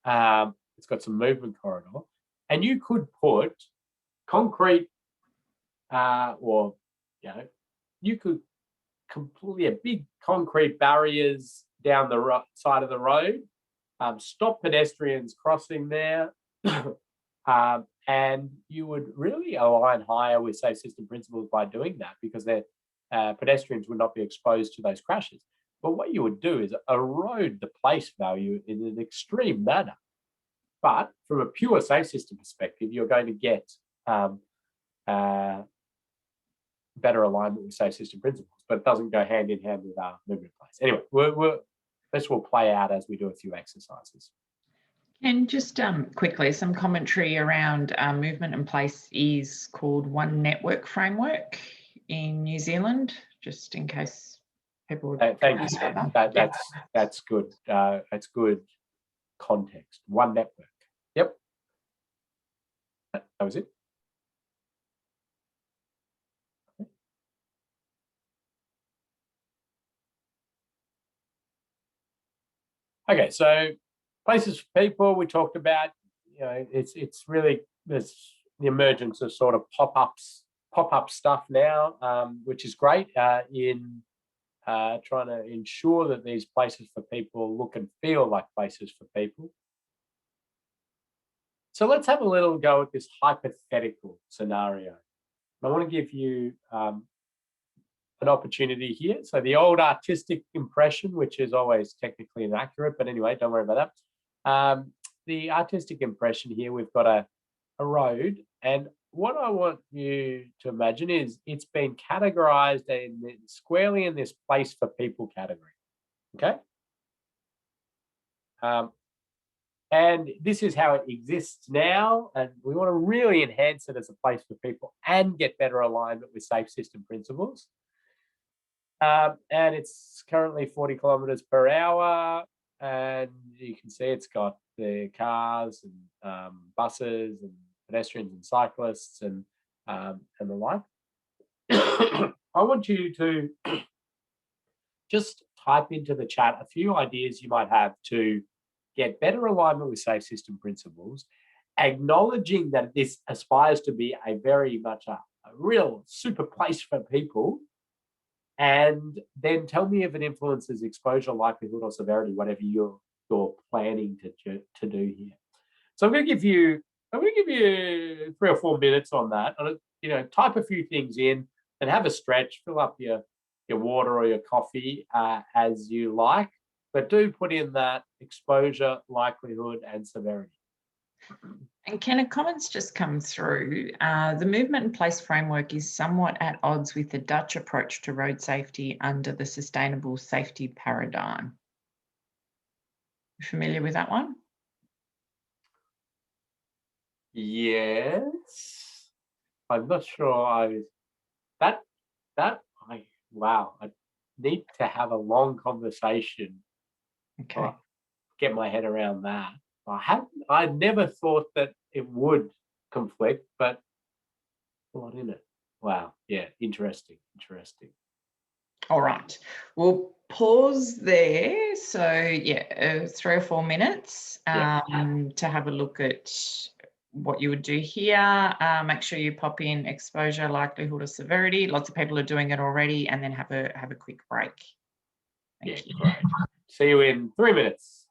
it's got some movement corridor, and you could put concrete you could completely big concrete barriers down the side of the road, stop pedestrians crossing there, and you would really align higher with safe system principles by doing that, because they're pedestrians would not be exposed to those crashes. But what you would do is erode the place value in an extreme manner. But from a pure safe system perspective, you're going to get better alignment with safe system principles, but it doesn't go hand in hand with our movement in place. Anyway, this will play out as we do a few exercises. And just quickly, some commentary around movement in place is called One Network Framework in New Zealand, just in case people would. Thank you. That's good. That's good context. One network. Yep. That was it. Okay, so places for people we talked about. It's really, there's the emergence of sort of pop-up stuff now, which is great in trying to ensure that these places for people look and feel like places for people. So let's have a little go at this hypothetical scenario. I want to give you an opportunity here. So the old artistic impression, which is always technically inaccurate, but anyway, don't worry about that. The artistic impression here, we've got a road, and what I want you to imagine is it's been categorized squarely in this place for people category, okay? And this is how it exists now, and we want to really enhance it as a place for people and get better alignment with safe system principles. And it's currently 40 kilometers per hour, and you can see it's got the cars and buses and pedestrians and cyclists and the like. I want you to just type into the chat a few ideas you might have to get better alignment with safe system principles, acknowledging that this aspires to be a very much a real super place for people, and then tell me if it influences exposure, likelihood, or severity, whatever you're planning to do here. So I'm going to give you 3 or 4 minutes on that. Type a few things in and have a stretch, fill up your water or your coffee as you like, but do put in that exposure, likelihood, and severity. And can a comments just come through? The movement in place framework is somewhat at odds with the Dutch approach to road safety under the sustainable safety paradigm. You familiar with that one? Yes. I'm not sure wow, I need to have a long conversation. Okay. Get my head around that. I never thought that it would conflict, but a lot in it. Wow. Yeah. Interesting. All right. We'll pause there. So yeah, 3 or 4 minutes to have a look at what you would do here. Make sure you pop in exposure, likelihood, or severity. Lots of people are doing it already, and then have a quick break. Thank you. Great. See you in 3 minutes.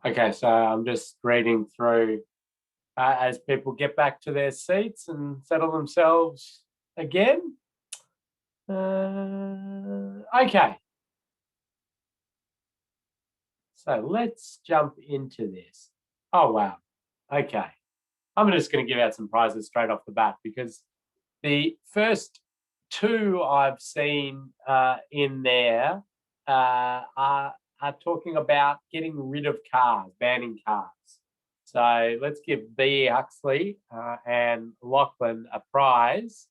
Okay, so I'm just reading through as people get back to their seats and settle themselves again. Okay. So let's jump into this. Oh, wow. Okay. I'm just going to give out some prizes straight off the bat, because the first 2 I've seen in there are talking about getting rid of cars, banning cars. So let's give B. Huxley and Lachlan a prize,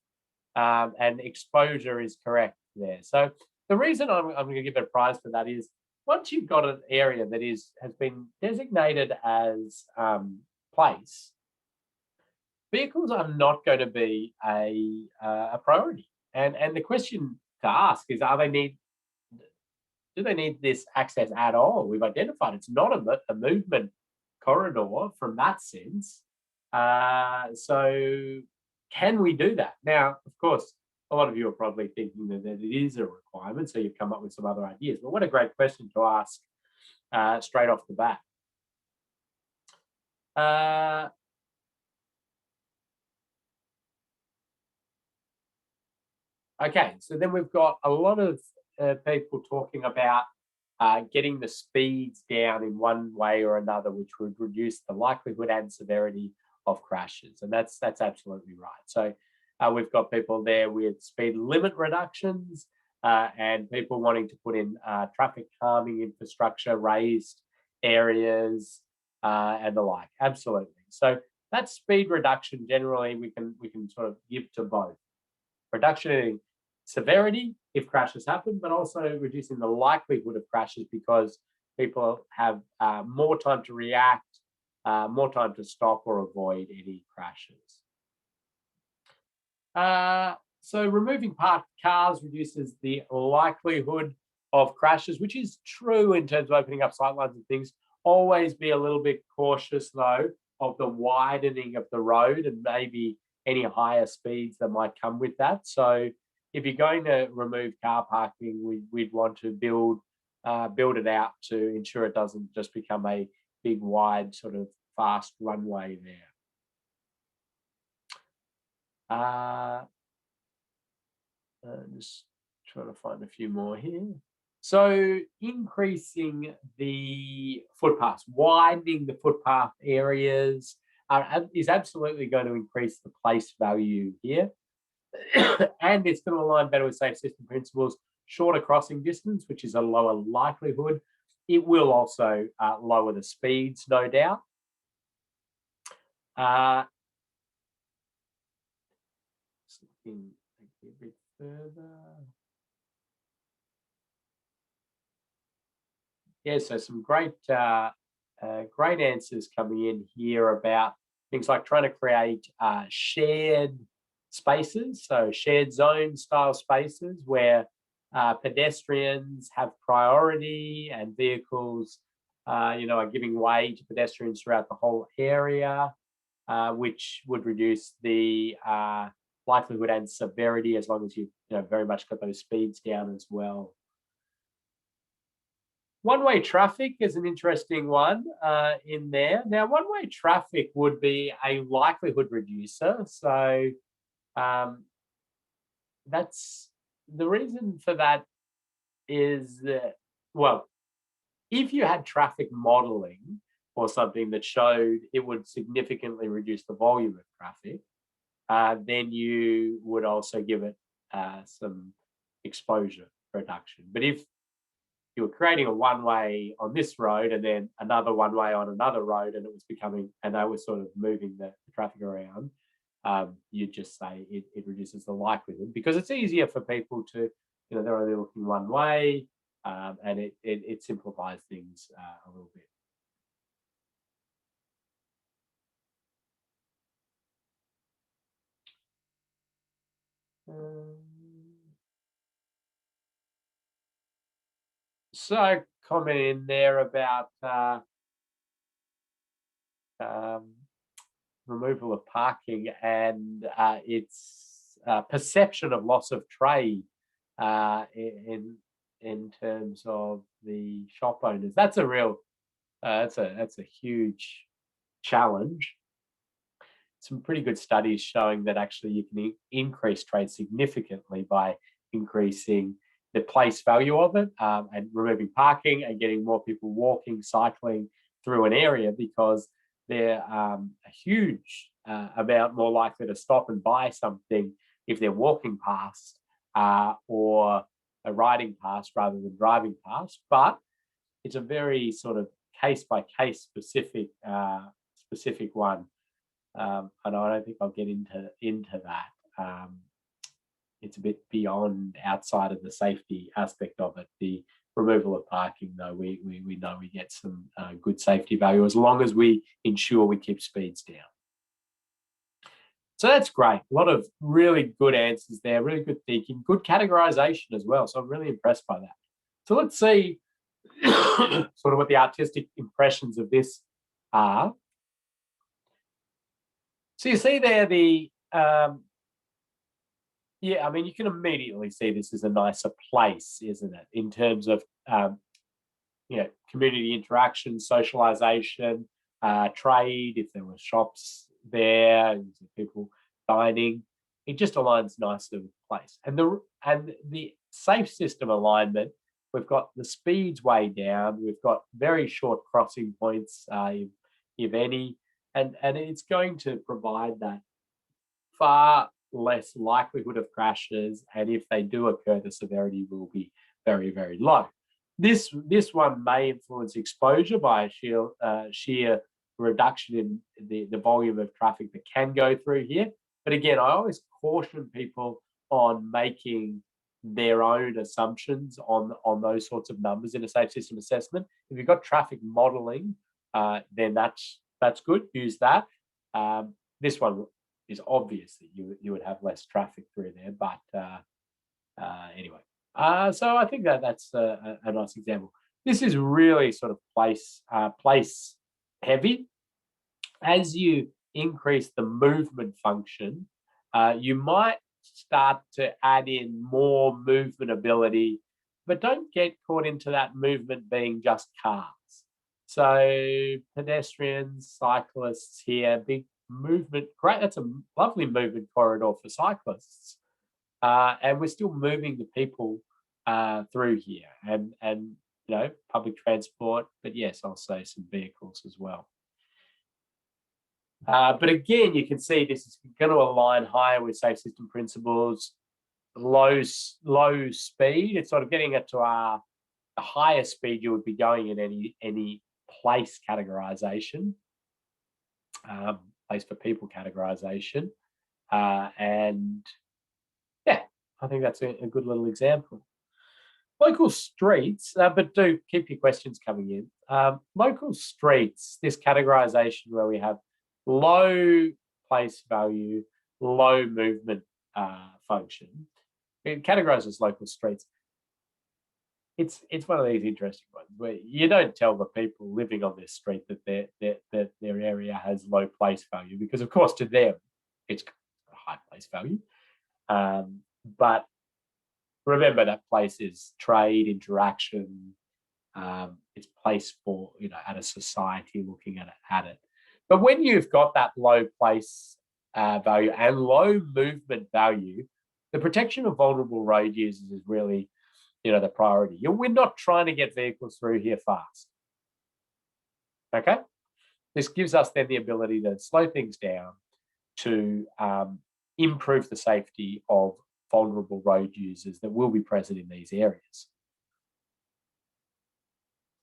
and exposure is correct there. So the reason I'm going to give it a prize for that is, once you've got an area that has been designated as place, vehicles are not going to be a priority. And the question to ask is, do they need this access at all? We've identified it's not a movement corridor from that sense. So can we do that? Now, of course, a lot of you are probably thinking that it is a requirement, so you've come up with some other ideas. But what a great question to ask straight off the bat. Okay, so then we've got a lot of people talking about getting the speeds down in one way or another, which would reduce the likelihood and severity of crashes, and that's absolutely right. So we've got people there with speed limit reductions and people wanting to put in traffic calming infrastructure, raised areas, and the like. Absolutely. So that speed reduction generally we can sort of give to both. Reduction in severity if crashes happen, but also reducing the likelihood of crashes because people have more time to react, more time to stop or avoid any crashes. So removing parked cars reduces the likelihood of crashes, which is true in terms of opening up sightlines and things. Always be a little bit cautious though of the widening of the road and maybe any higher speeds that might come with that. So if you're going to remove car parking, we'd want to build it out to ensure it doesn't just become a big, wide, sort of fast runway there. Just trying to find a few more here. So increasing the footpaths, widening the footpath areas is absolutely going to increase the place value here. And it's going to align better with safe system principles. Shorter crossing distance, which is a lower likelihood. It will also lower the speeds, no doubt. Just looking a bit further. Yeah, so some great answers coming in here about things like trying to create shared spaces, so shared zone style spaces where pedestrians have priority and vehicles, are giving way to pedestrians throughout the whole area, which would reduce the likelihood and severity as long as you've very much got those speeds down as well. One-way traffic is an interesting one in there. Now, one-way traffic would be a likelihood reducer. So that's the reason for that is that, well, if you had traffic modeling or something that showed it would significantly reduce the volume of traffic, then you would also give it some exposure reduction. But if you were creating a one-way on this road and then another one-way on another road, and it was becoming, and they were sort of moving the traffic around, you'd just say it reduces the likelihood because it's easier for people to, they're only looking one way, and it simplifies things a little bit. So comment in there about removal of parking and its perception of loss of trade in terms of the shop owners. That's a real that's a huge challenge. Some pretty good studies showing that actually you can increase trade significantly by increasing the place value of it and removing parking and getting more people walking, cycling through an area because they're a huge amount more likely to stop and buy something if they're walking past or riding past rather than driving past. But it's a very sort of case-by-case specific one. And I don't think I'll get into that. It's a bit beyond outside of the safety aspect of it. The removal of parking, though, we know we get some good safety value as long as we ensure we keep speeds down. So that's great. A lot of really good answers there, really good thinking, good categorization as well. So I'm really impressed by that. So let's see sort of what the artistic impressions of this are. So you see there the Yeah, I mean, you can immediately see this is a nicer place, isn't it? In terms of community interaction, socialization, trade, if there were shops there, people dining, it just aligns nicely with the place. And the safe system alignment, we've got the speeds way down, we've got very short crossing points, if any, and it's going to provide that far less likelihood of crashes, and if they do occur, the severity will be very, very low. This one may influence exposure by a sheer reduction in the volume of traffic that can go through here. But again, I always caution people on making their own assumptions on those sorts of numbers in a safe system assessment. If you've got traffic modeling, then that's good. Use that. This one is obvious that you would have less traffic through there, but anyway. So I think that's a nice example. This is really sort of place heavy. As you increase the movement function, you might start to add in more movement ability, but don't get caught into that movement being just cars. So pedestrians, cyclists here, big movement, great. That's a lovely movement corridor for cyclists. And we're still moving the people through here, and public transport, but yes, I'll say some vehicles as well. But again, you can see this is going to align higher with safe system principles. Low speed, it's sort of getting it to the higher speed you would be going in any place categorization, place for people categorization, and yeah, I think that's a good little example. Local streets, but do keep your questions coming in. Local streets, this categorization where we have low place value, low movement function, it categorizes local streets. It's one of these interesting ones where you don't tell the people living on this street that their area has low place value, because of course to them it's a high place value. But remember, that place is trade, interaction. It's place for, at a society looking at it. But when you've got that low place value and low movement value, the protection of vulnerable road users is really, the priority. We're not trying to get vehicles through here fast. Okay? This gives us then the ability to slow things down, to improve the safety of vulnerable road users that will be present in these areas.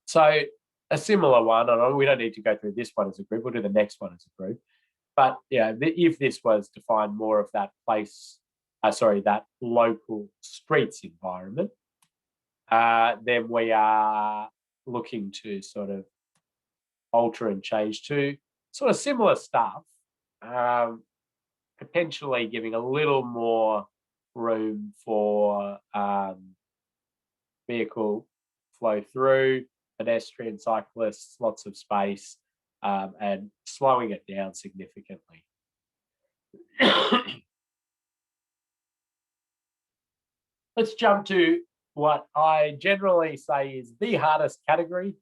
So a similar one, and we don't need to go through this one as a group, we'll do the next one as a group. But if this was to find more of that that local streets environment, then we are looking to sort of alter and change to sort of similar stuff, potentially giving a little more room for vehicle flow through, pedestrian, cyclists, lots of space, and slowing it down significantly. Let's jump to what I generally say is the hardest category,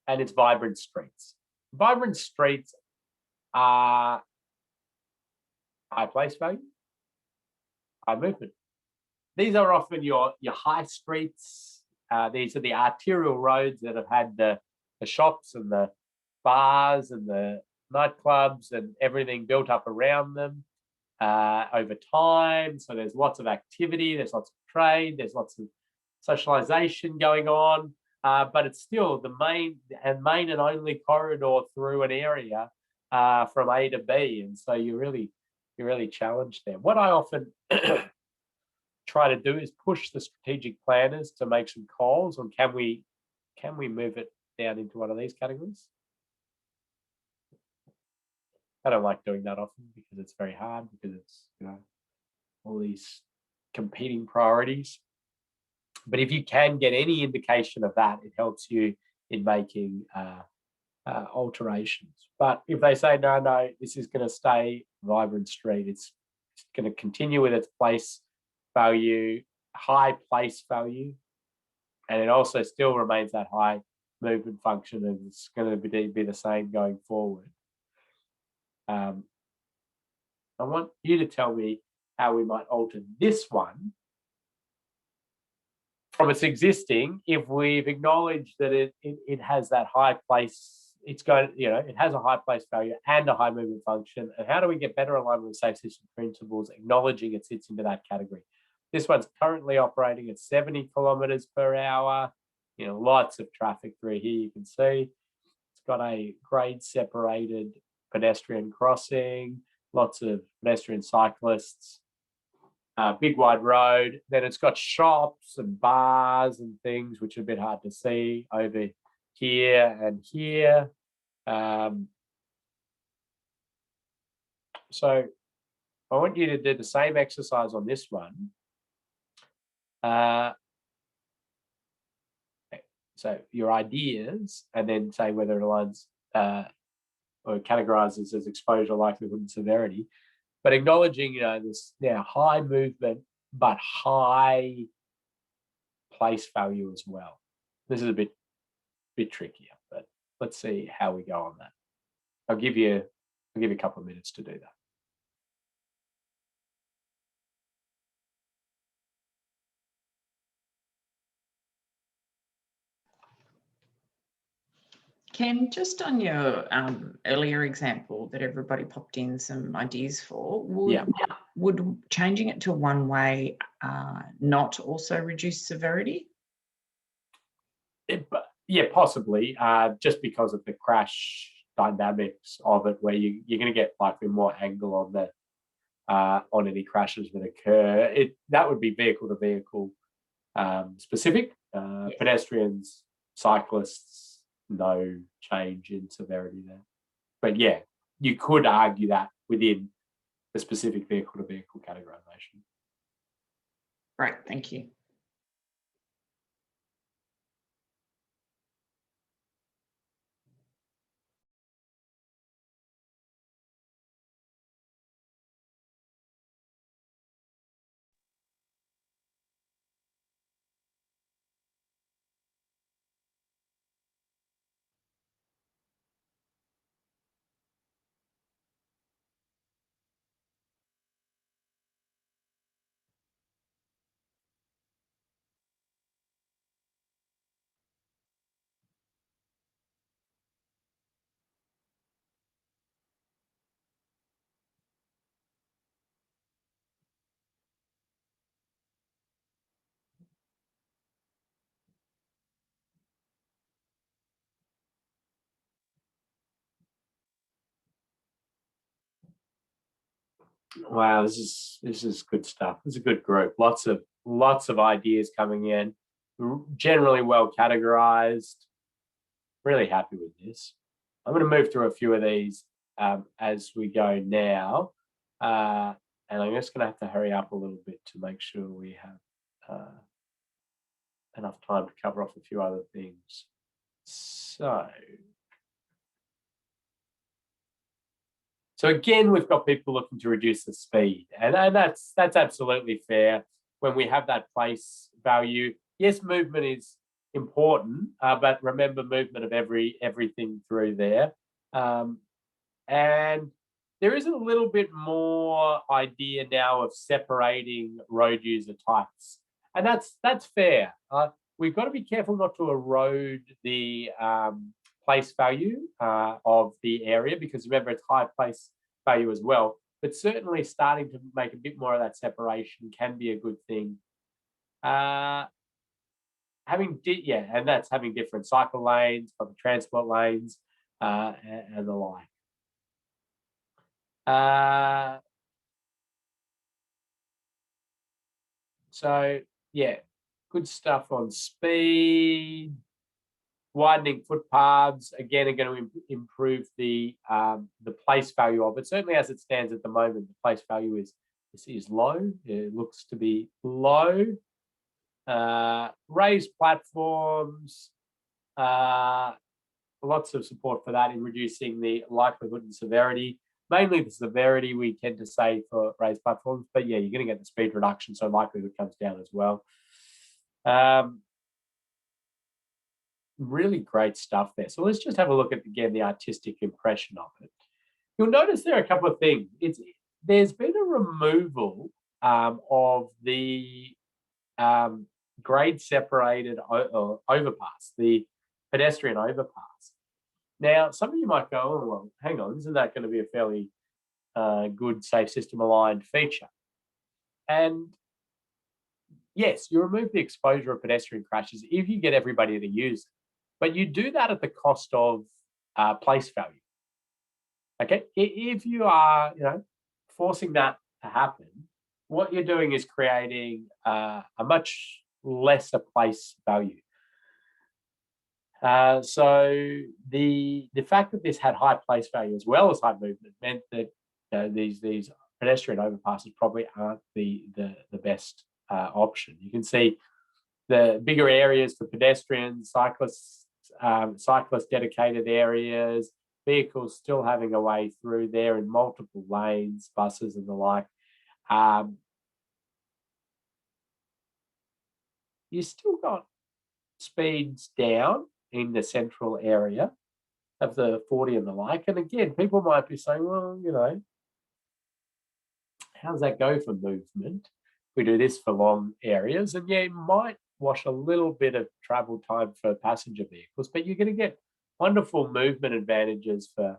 and it's vibrant streets. Vibrant streets are high place value, high movement. These are often your high streets. These are the arterial roads that have had the shops and the bars and the nightclubs and everything built up around them over time. So there's lots of activity, there's lots of trade, there's lots of socialization going on, but it's still the main and only corridor through an area from A to B, and so you're really challenged there. What I often try to do is push the strategic planners to make some calls on can we move it down into one of these categories. I don't like doing that often because it's very hard, because it's all these competing priorities. But if you can get any indication of that, it helps you in making alterations. But if they say no, this is going to stay vibrant street, it's going to continue with its place value, high place value, and it also still remains that high movement function, and it's going to be the same going forward. I want you to tell me how we might alter this one from its existing if we've acknowledged that it has that high place, it's going, it has a high place value and a high movement function. And how do we get better alignment with safe system principles, acknowledging it sits into that category? This one's currently operating at 70 kilometers per hour. Lots of traffic through here, you can see. It's got a grade separated pedestrian crossing, lots of pedestrian cyclists, big wide road. Then it's got shops and bars and things, which are a bit hard to see over here and here. So I want you to do the same exercise on this one. So your ideas, and then say whether it aligns or categorizes as exposure, likelihood, and severity, but acknowledging, this now high movement, but high place value as well. This is a bit trickier, but let's see how we go on that. I'll give you a couple of minutes to do that. Ken, just on your earlier example that everybody popped in some ideas for, would changing it to one way not also reduce severity? Yeah, possibly, just because of the crash dynamics of it, where you're going to get likely more angle on the on any crashes that occur. That would be vehicle to vehicle specific. Yes. Pedestrians, cyclists, no change in severity there. But yeah, you could argue that within the specific vehicle to vehicle categorization. Right, thank you. Wow, this is good stuff. This is a good group. Lots of ideas coming in. Generally well categorized. Really happy with this. I'm going to move through a few of these as we go now, and I'm just going to have to hurry up a little bit to make sure we have enough time to cover off a few other things. So again, we've got people looking to reduce the speed, and that's absolutely fair. When we have that place value, yes, movement is important, but remember movement of everything through there. And there is a little bit more idea now of separating road user types, and that's fair. We've got to be careful not to erode the place value of the area, because remember, it's high place value as well. But certainly starting to make a bit more of that separation can be a good thing. And that's having different cycle lanes, public transport lanes, and the like. So yeah, good stuff on speed. Widening footpaths, again, are going to improve the place value of it. Certainly as it stands at the moment, the place value is low. It looks to be low. Raised platforms, lots of support for that in reducing the likelihood and severity. mainly the severity we tend to say for raised platforms, but yeah, you're going to get the speed reduction, so likelihood comes down as well. Really great stuff there. So let's just have a look at, again, the artistic impression of it. You'll notice there are a couple of things. There's been a removal of the grade separated overpass, the pedestrian overpass. Now, some of you might go, oh, well, hang on, isn't that going to be a fairly good safe system aligned feature? And yes, you remove the exposure of pedestrian crashes if you get everybody to use it, but you do that at the cost of place value. Okay, if you are, forcing that to happen, what you're doing is creating a much lesser place value. So the fact that this had high place value as well as high movement meant that these pedestrian overpasses probably aren't the best option. You can see the bigger areas for pedestrians, cyclists, cyclist dedicated areas, vehicles still having a way through there in multiple lanes, buses and the like. You still got speeds down in the central area of the 40 and the like. And again, people might be saying, well, how does that go for movement? We do this for long areas, and yeah, it might wash a little bit of travel time for passenger vehicles, but you're going to get wonderful movement advantages for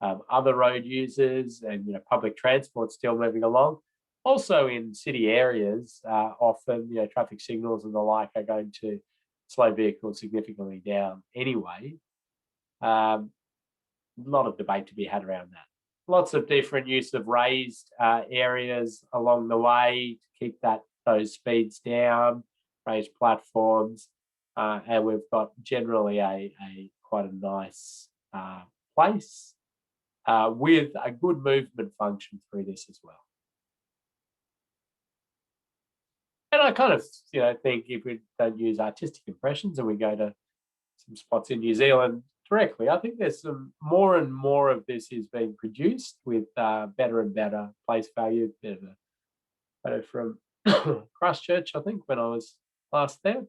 other road users and public transport still moving along. Also in city areas, often traffic signals and the like are going to slow vehicles significantly down anyway. A lot of debate to be had around that. Lots of different use of raised areas along the way to keep those speeds down, raised platforms, and we've got generally a quite a nice place with a good movement function through this as well. And I kind of think if we don't use artistic impressions and we go to some spots in New Zealand directly, I think there's some more and more of this is being produced with better and better place value. Bit of a photo from Christchurch, I think, when I was last there.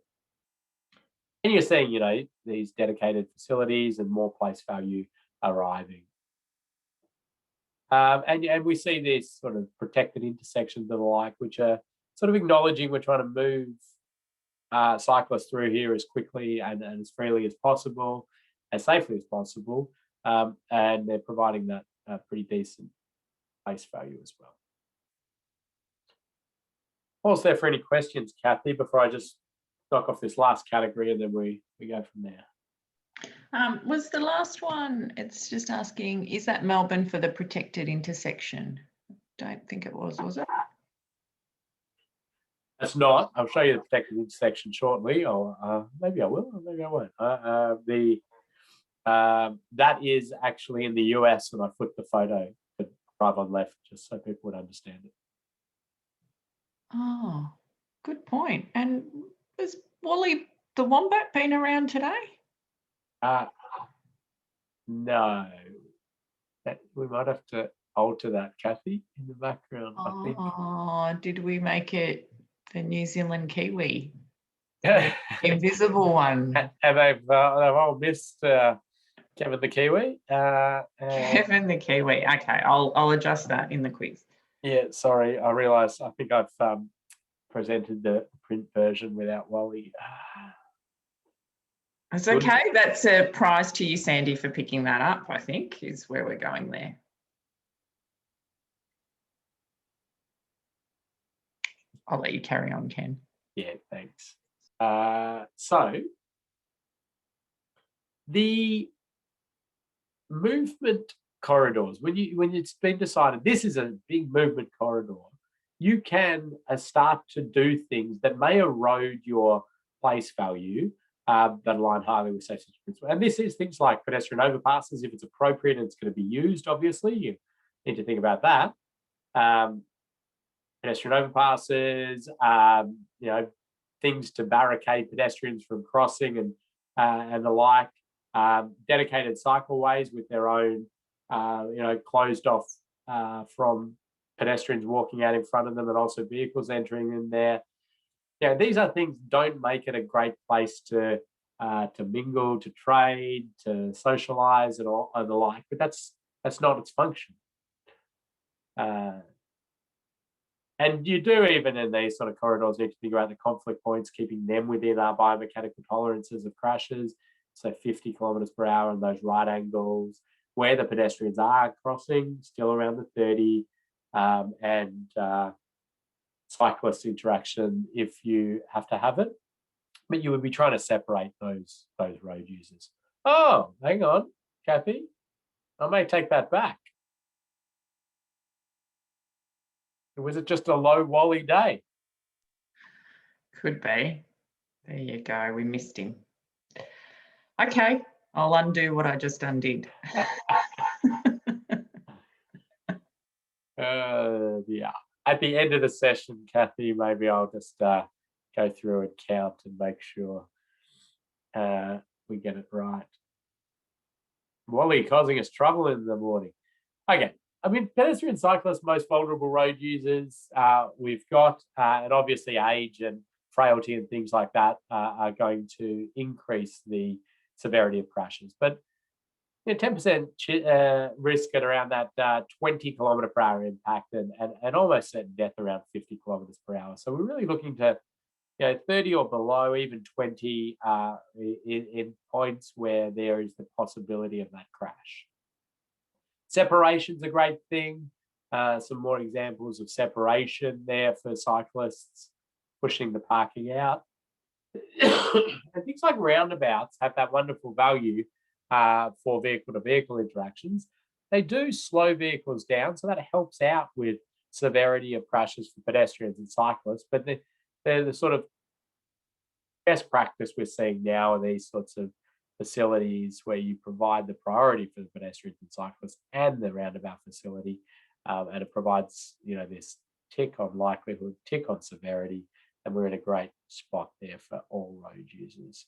And you're seeing, these dedicated facilities and more place value arriving. And we see these sort of protected intersections and the like, which are sort of acknowledging we're trying to move cyclists through here as quickly and as freely as possible, as safely as possible, and they're providing that pretty decent place value as well. Pause there for any questions, Kathy, before I just knock off this last category and then we go from there. Was the last one, it's just asking, is that Melbourne for the protected intersection? Don't think it was it? That's not. I'll show you the protected intersection shortly, or maybe I will, or maybe I won't. That is actually in the US, and I put the photo right on left just so people would understand it. Oh, good point. And has Wally the Wombat been around today? No. We might have to alter that, Kathy, in the background, I think. Oh, did we make it the New Zealand Kiwi? Invisible one. And they've all missed Kevin the Kiwi. Kevin the Kiwi. Okay, I'll adjust that in the quiz. Yeah, sorry, I realised I think I've presented the print version without Wally. It's okay. That's a prize to you, Sandy, for picking that up, I think, is where we're going there. I'll let you carry on, Ken. Yeah, thanks. So the movement corridors, when it's been decided this is a big movement corridor, you can start to do things that may erode your place value that align highly with safety principles. And this is things like pedestrian overpasses. If it's appropriate and it's going to be used, obviously, you need to think about that. Pedestrian overpasses, things to barricade pedestrians from crossing and the like. Dedicated cycleways with their own closed off from pedestrians walking out in front of them, and also vehicles entering in there. Yeah, these are things don't make it a great place to mingle, to trade, to socialize, and all and the like. But that's not its function. And you do, even in these sort of corridors, need to figure out the conflict points, keeping them within our biomechanical tolerances of crashes. So 50 kilometers per hour on those right angles, where the pedestrians are crossing, still around the 30, and cyclist interaction if you have to have it. But you would be trying to separate those road users. Oh, hang on, Kathy, I may take that back. Was it just a low Wally day? Could be. There you go. We missed him. Okay, I'll undo what I just undid. Yeah. At the end of the session, Kathy, maybe I'll just go through and count and make sure we get it right. Wally causing us trouble in the morning. Okay. I mean, pedestrian cyclists, most vulnerable road users we've got, and obviously age and frailty and things like that are going to increase the severity of crashes. But 10% risk at around that 20 kilometre per hour impact and almost certain death around 50 kilometres per hour. So we're really looking to 30 or below, even 20 in points where there is the possibility of that crash. Separation's a great thing. Some more examples of separation there for cyclists, pushing the parking out. And things like roundabouts have that wonderful value for vehicle-to-vehicle interactions. They do slow vehicles down, so that helps out with severity of crashes for pedestrians and cyclists. But they're the sort of best practice we're seeing now in these sorts of facilities where you provide the priority for the pedestrians and cyclists and the roundabout facility, and it provides this tick on likelihood, tick on severity, and we're in a great spot there for all road users.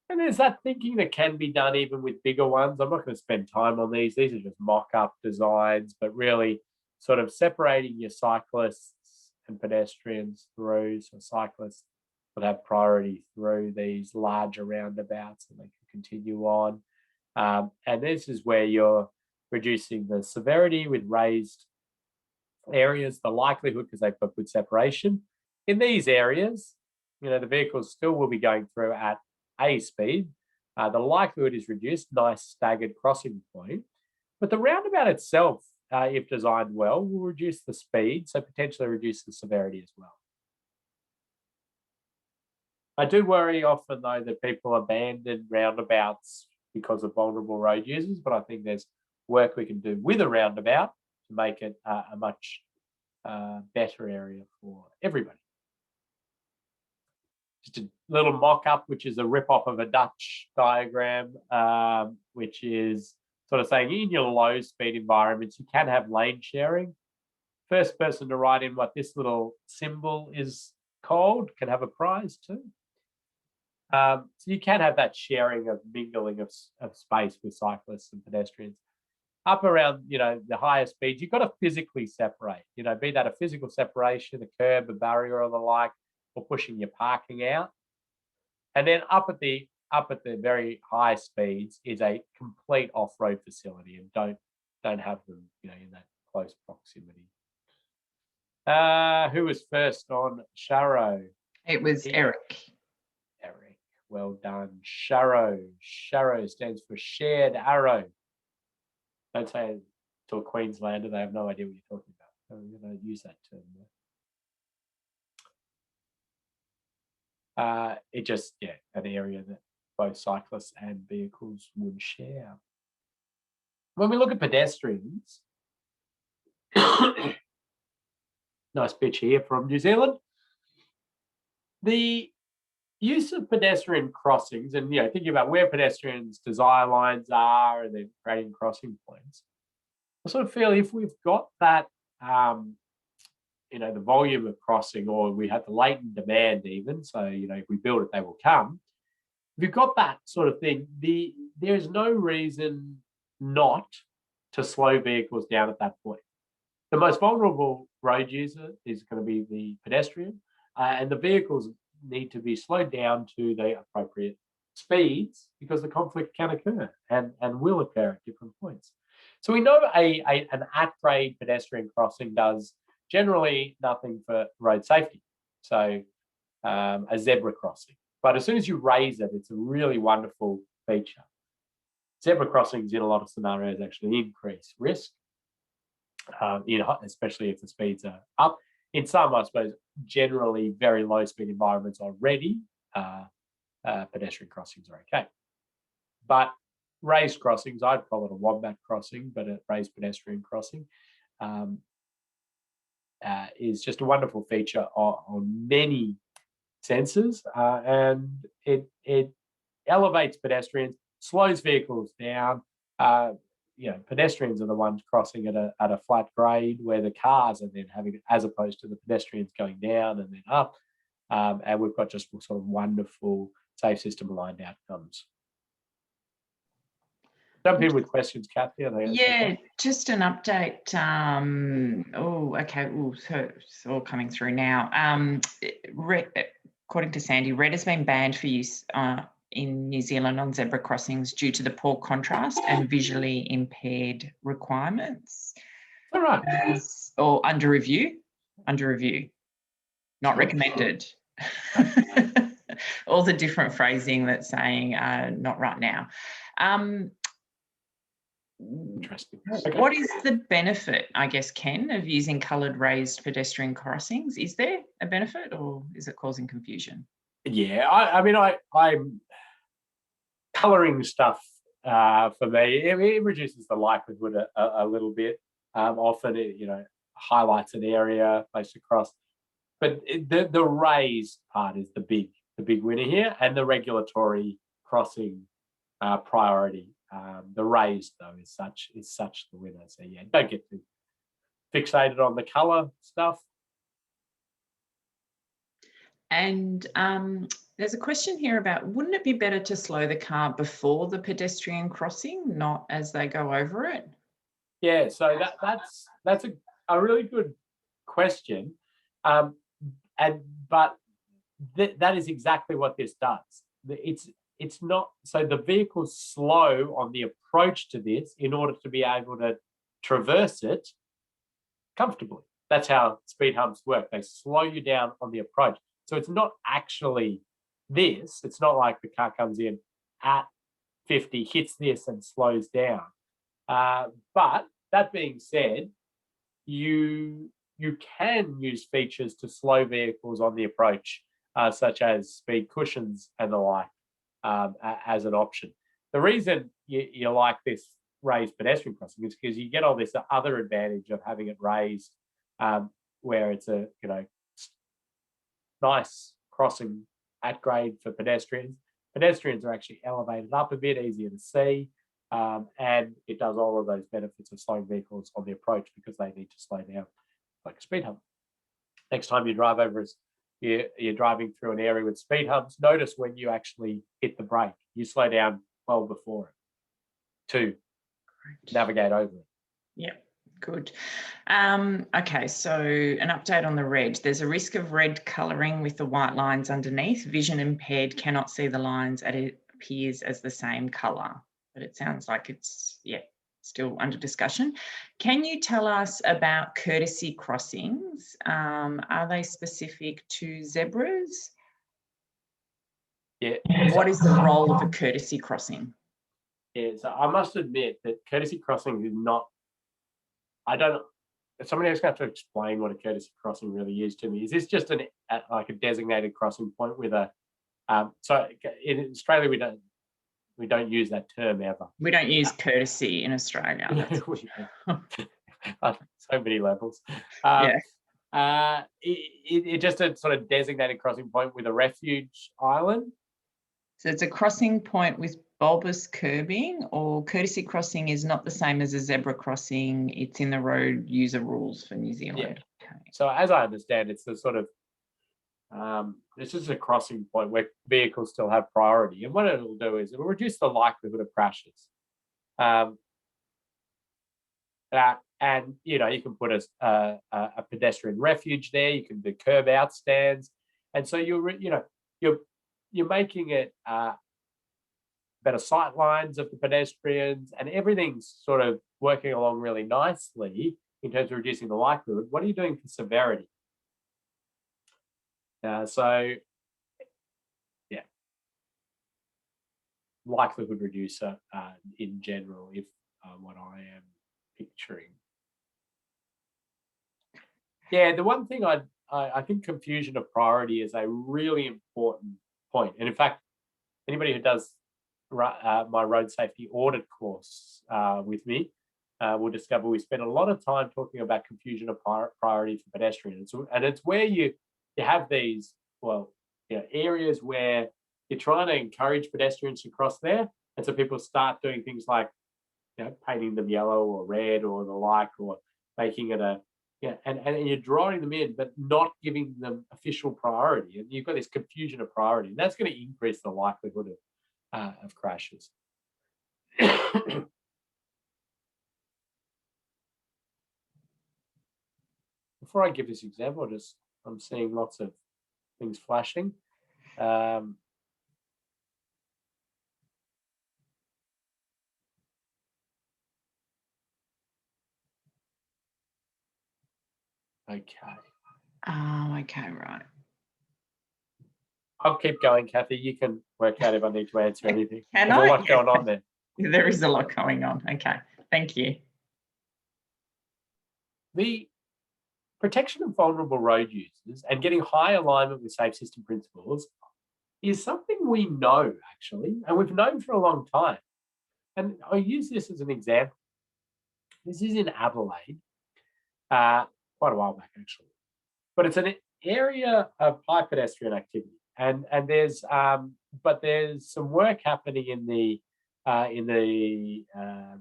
And there's that thinking that can be done even with bigger ones. I'm not going to spend time on these. These are just mock-up designs, but really sort of separating your cyclists and pedestrians through, so cyclists would have priority through these larger roundabouts and they can continue on. And this is where you're reducing the severity with raised areas, the likelihood, because they've got good separation. In these areas, the vehicles still will be going through at a speed. The likelihood is reduced, nice staggered crossing point. But the roundabout itself, if designed well, will reduce the speed, so potentially reduce the severity as well. I do worry often, though, that people abandon roundabouts because of vulnerable road users, but I think there's work we can do with a roundabout to make it a much better area for everybody. Just a little mock-up, which is a rip-off of a Dutch diagram, which is sort of saying in your low-speed environments, you can have lane sharing. First person to write in what this little symbol is called can have a prize too. So you can have that sharing of mingling of space with cyclists and pedestrians. Up around, the higher speeds, you've got to physically separate, be that a physical separation, a curb, a barrier or the like, or pushing your parking out. And then up at the very high speeds is a complete off-road facility, and don't have them, in that close proximity. Who was first on Sharrow? It was Eric. Eric, well done. Sharrow. Sharrow stands for shared arrow. Don't say it to a Queenslander, they have no idea what you're talking about. So I'm going to use that term there. It just, an area that both cyclists and vehicles would share. When we look at pedestrians, nice pitch here from New Zealand. The use of pedestrian crossings and, thinking about where pedestrians' desire lines are and then creating crossing points, I sort of feel if we've got that, the volume of crossing, or we have the latent demand even, so, if we build it, they will come. If you've got that sort of thing, there is no reason not to slow vehicles down at that point. The most vulnerable road user is going to be the pedestrian, and the vehicles need to be slowed down to the appropriate speeds because the conflict can occur and will occur at different points. So we know an at-grade pedestrian crossing does generally nothing for road safety. So a zebra crossing. But as soon as you raise it, it's a really wonderful feature. Zebra crossings in a lot of scenarios actually increase risk, especially if the speeds are up. In some, I suppose, generally very low speed environments already, pedestrian crossings are okay. But raised crossings, I'd call it a wombat crossing, but a raised pedestrian crossing is just a wonderful feature on many senses, and it elevates pedestrians, slows vehicles down. Pedestrians are the ones crossing at a flat grade where the cars are then having, as opposed to the pedestrians going down and then up. And we've got just sort of wonderful safe system aligned outcomes. Jump in with questions, Kathy. Yeah, just an update. So it's all coming through now. According to Sandy, red has been banned for use in New Zealand on zebra crossings due to the poor contrast and visually impaired requirements. All right. Or under review, not recommended. All the different phrasing that's saying not right now. Interesting. Okay. What is the benefit, I guess, Ken, of using coloured raised pedestrian crossings? Is there a benefit, or is it causing confusion? Yeah, I'm colouring stuff for me. It reduces the likelihood a little bit. Often, it highlights an area, place across. But the raised part is the big winner here, and the regulatory crossing priority. The raised, though, is such the winner. So yeah, don't get too fixated on the colour stuff. And there's a question here about, wouldn't it be better to slow the car before the pedestrian crossing, not as they go over it? Yeah, so that's a really good question, but that is exactly what this does. It's not, so the vehicles slow on the approach to this in order to be able to traverse it comfortably. That's how speed humps work. They slow you down on the approach. So it's not actually this. It's not like the car comes in at 50, hits this and slows down. But that being said, you can use features to slow vehicles on the approach, such as speed cushions and the like, as an option. The reason you like this raised pedestrian crossing is because you get all this other advantage of having it raised, where it's a nice crossing at grade for pedestrians. Pedestrians are actually elevated up a bit, easier to see, and it does all of those benefits of slowing vehicles on the approach because they need to slow down like a speed hump. Next time you drive over, you're driving through an area with speed humps, notice when you actually hit the brake, you slow down well before it to navigate over it. Yeah. Good. Okay, so an update on the red. There's a risk of red colouring with the white lines underneath. Vision impaired cannot see the lines and it appears as the same colour. But it sounds like it's, still under discussion. Can you tell us about courtesy crossings? Are they specific to zebras? Yeah. What is the role of a courtesy crossing? Yeah, so I must admit that courtesy crossing is not, somebody else going to have to explain what a courtesy crossing really is to me. Is this just like a designated crossing point with a, so in Australia we don't use that term ever. We don't use courtesy in Australia. So many levels. It just a sort of designated crossing point with a refuge island. So it's a crossing point with bulbous curbing, or courtesy crossing is not the same as a zebra crossing. It's in the road user rules for New Zealand. Yeah. Okay. So as I understand, it's the sort of, this is a crossing point where vehicles still have priority. And what it'll do is it will reduce the likelihood of crashes. And you know, you can put a pedestrian refuge there. You can do curb out stands, and so you're making it better sight lines of the pedestrians, and everything's sort of working along really nicely in terms of reducing the likelihood. What are you doing for severity? So, yeah, likelihood reducer in general, if what I am picturing. Yeah, the one thing I think confusion of priority is a really important point. And in fact, anybody who does my road safety audit course with me will discover we spend a lot of time talking about confusion of priority for pedestrians. And it's where you have these, areas where you're trying to encourage pedestrians to cross there. And so people start doing things like, painting them yellow or red or the like, or making it and you're drawing them in, but not giving them official priority. And you've got this confusion of priority, and that's going to increase the likelihood of crashes. Before I give this example, I'm seeing lots of things flashing. Okay. Oh, okay, right. I'll keep going, Kathy. You can work out if I need to answer anything. Can There's I? a lot going on there. There is a lot going on. Okay, thank you. The protection of vulnerable road users and getting high alignment with safe system principles is something we know, actually, and we've known for a long time. And I'll use this as an example. This is in Adelaide, quite a while back, actually. But it's an area of high pedestrian activity. And there's some work happening in the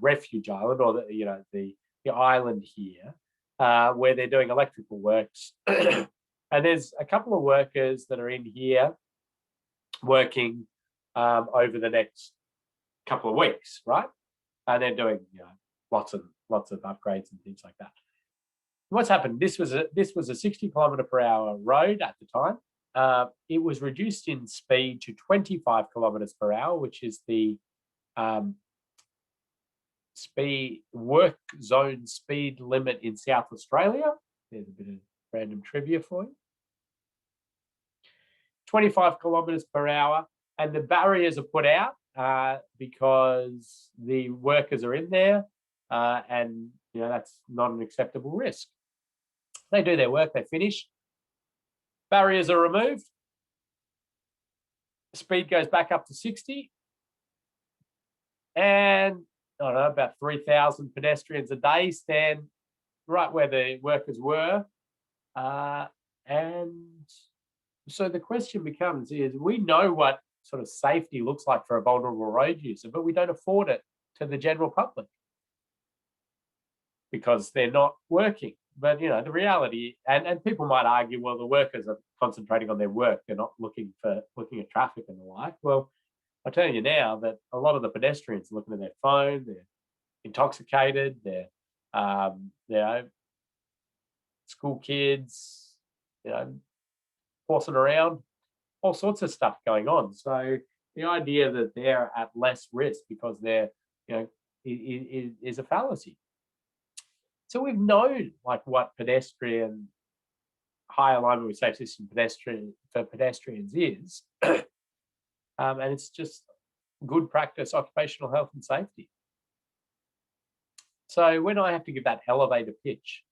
refuge island, or the island here, where they're doing electrical works. And there's a couple of workers that are in here working over the next couple of weeks, right? And they're doing lots of upgrades and things like that. What's happened? This was a 60 km/h road at the time. It was reduced in speed to 25 km/h, which is the work zone speed limit in South Australia. There's a bit of random trivia for you. 25 km/h, and the barriers are put out because the workers are in there, and that's not an acceptable risk. They do their work, they finish. Barriers are removed. Speed goes back up to 60. And I don't know, about 3,000 pedestrians a day stand right where the workers were. And so the question becomes is, we know what sort of safety looks like for a vulnerable road user, but we don't afford it to the general public because they're not working. But the reality, and people might argue, well, the workers are concentrating on their work, they're not looking at traffic and the like. Well, I'll tell you now that a lot of the pedestrians are looking at their phone, they're intoxicated, they're school kids, horsing around, all sorts of stuff going on. So the idea that they're at less risk because they're, is a fallacy. So we've known what pedestrian high alignment with safe system pedestrians is, and it's just good practice, occupational health and safety. So when I have to give that elevator pitch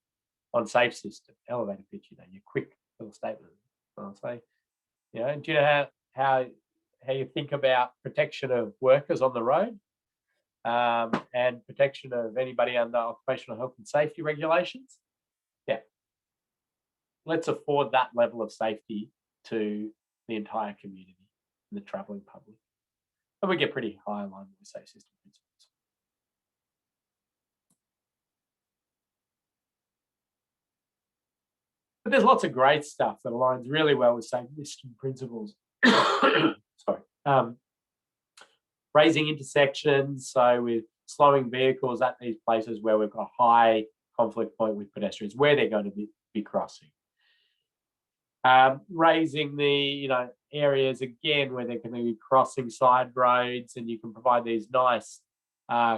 on safe system, elevator pitch, your quick little statement, I'll say, do you know how you think about protection of workers on the road? And protection of anybody under occupational health and safety regulations. Yeah. Let's afford that level of safety to the entire community and the travelling public. And we get pretty high alignment with safe system principles. But there's lots of great stuff that aligns really well with safe system principles. Sorry. Raising intersections, so with slowing vehicles at these places where we've got high conflict point with pedestrians, where they're going to be crossing. Raising the areas again where they're going to be crossing side roads, and you can provide these nice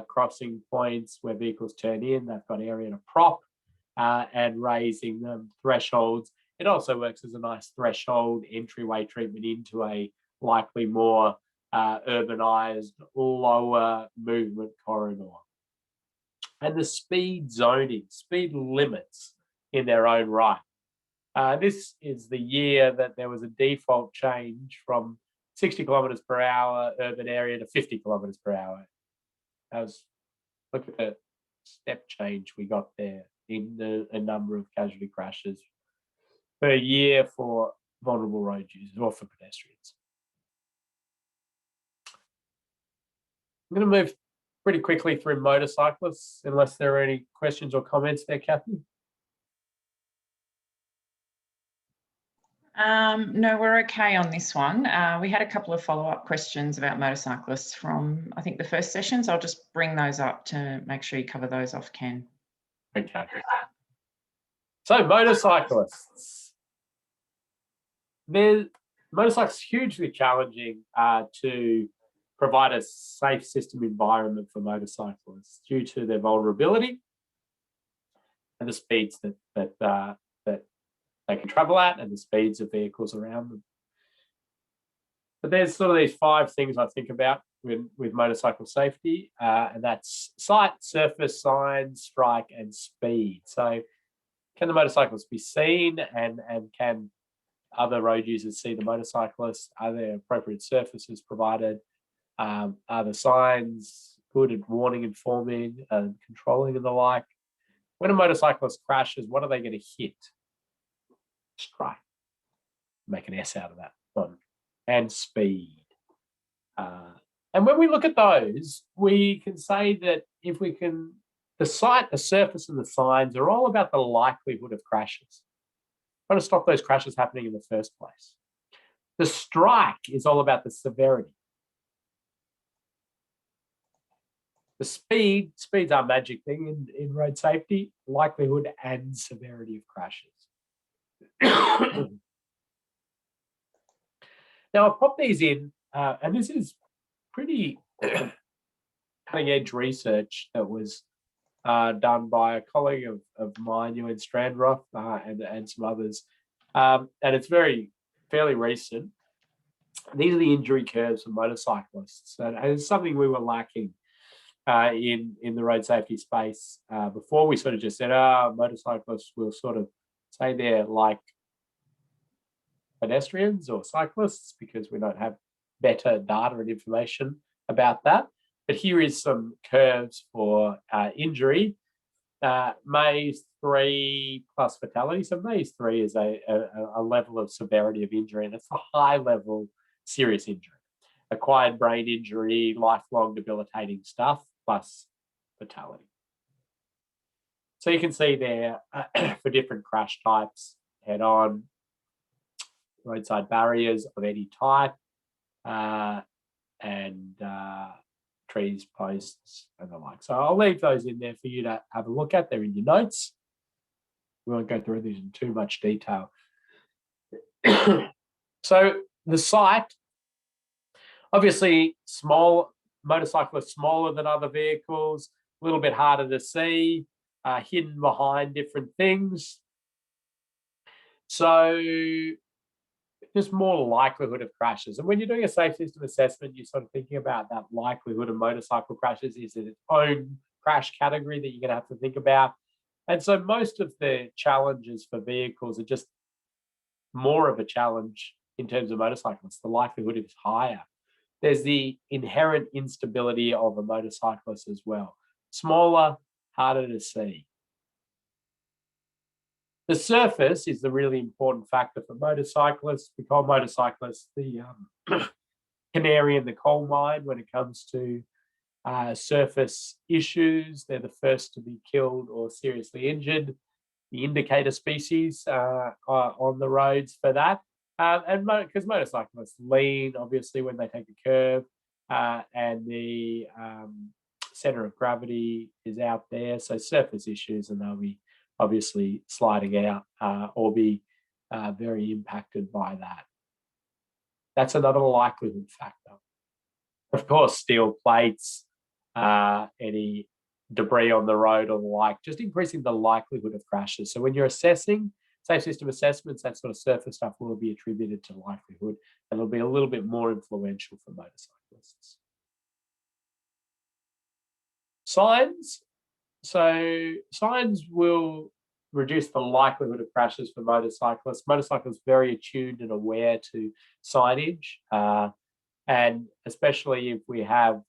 crossing points where vehicles turn in. They've got area to prop, and raising them thresholds. It also works as a nice threshold entryway treatment into a likely more urbanized, lower movement corridor. And the speed zoning, speed limits in their own right. This is the year that there was a default change from 60 kilometres per hour urban area to 50 kilometres per hour. Look at the step change we got there in a number of casualty crashes per year for vulnerable road users or for pedestrians. I'm going to move pretty quickly through motorcyclists, unless there are any questions or comments there, Kathy. No, we're okay on this one. We had a couple of follow-up questions about motorcyclists from, I think, the first session, so I'll just bring those up to make sure you cover those off, Ken. Okay. So motorcyclists. Motorcycles hugely challenging to provide a safe system environment for motorcyclists due to their vulnerability and the speeds that they can travel at and the speeds of vehicles around them. But there's sort of these 5 things I think about with motorcycle safety, and that's sight, surface, signs, strike, and speed. So can the motorcyclists be seen, and can other road users see the motorcyclists? Are there appropriate surfaces provided? Are the signs good at warning, informing, controlling, and the like? When a motorcyclist crashes, what are they going to hit? Strike. Make an S out of that one. And speed. And when we look at those, we can say that if we can, the sight, the surface, and the signs are all about the likelihood of crashes. Trying to stop those crashes happening in the first place. The strike is all about the severity. The speed's our magic thing in road safety, likelihood and severity of crashes. Now, I'll pop these in, and this is pretty cutting-edge research that was done by a colleague of mine, Ewan Strandroth, and some others, and it's fairly recent. These are the injury curves for motorcyclists, and it's something we were lacking in the road safety space before. We sort of just said, motorcyclists will sort of say they're like pedestrians or cyclists because we don't have better data and information about that. But here is some curves for injury. Maze 3 plus fatality. So Maze 3 is a level of severity of injury, and it's a high level serious injury. Acquired brain injury, lifelong debilitating stuff, plus fatality. So you can see there for different crash types, head-on, roadside barriers of any type, and trees, posts, and the like. So I'll leave those in there for you to have a look at. They're in your notes. We won't go through these in too much detail. So the sight, obviously small, motorcyclists smaller than other vehicles, a little bit harder to see, hidden behind different things. So just more likelihood of crashes. And when you're doing a safe system assessment, you're sort of thinking about that likelihood of motorcycle crashes is its own crash category that you're going to have to think about. And so most of the challenges for vehicles are just more of a challenge in terms of motorcyclists. The likelihood is higher. There's the inherent instability of a motorcyclist as well. Smaller, harder to see. The surface is the really important factor for motorcyclists. We call motorcyclists the canary in the coal mine when it comes to surface issues. They're the first to be killed or seriously injured. The indicator species on the roads for that. And because motorcyclists lean, obviously, when they take a curve, and the center of gravity is out there, so surface issues, and they'll be obviously sliding out or be very impacted by that. That's another likelihood factor. Of course, steel plates, any debris on the road or the like, just increasing the likelihood of crashes. So when you're assessing safe system assessments, that sort of surface stuff will be attributed to likelihood, and it'll be a little bit more influential for motorcyclists. Signs. So signs will reduce the likelihood of crashes for motorcyclists. Motorcyclists are very attuned and aware to signage, and especially if we have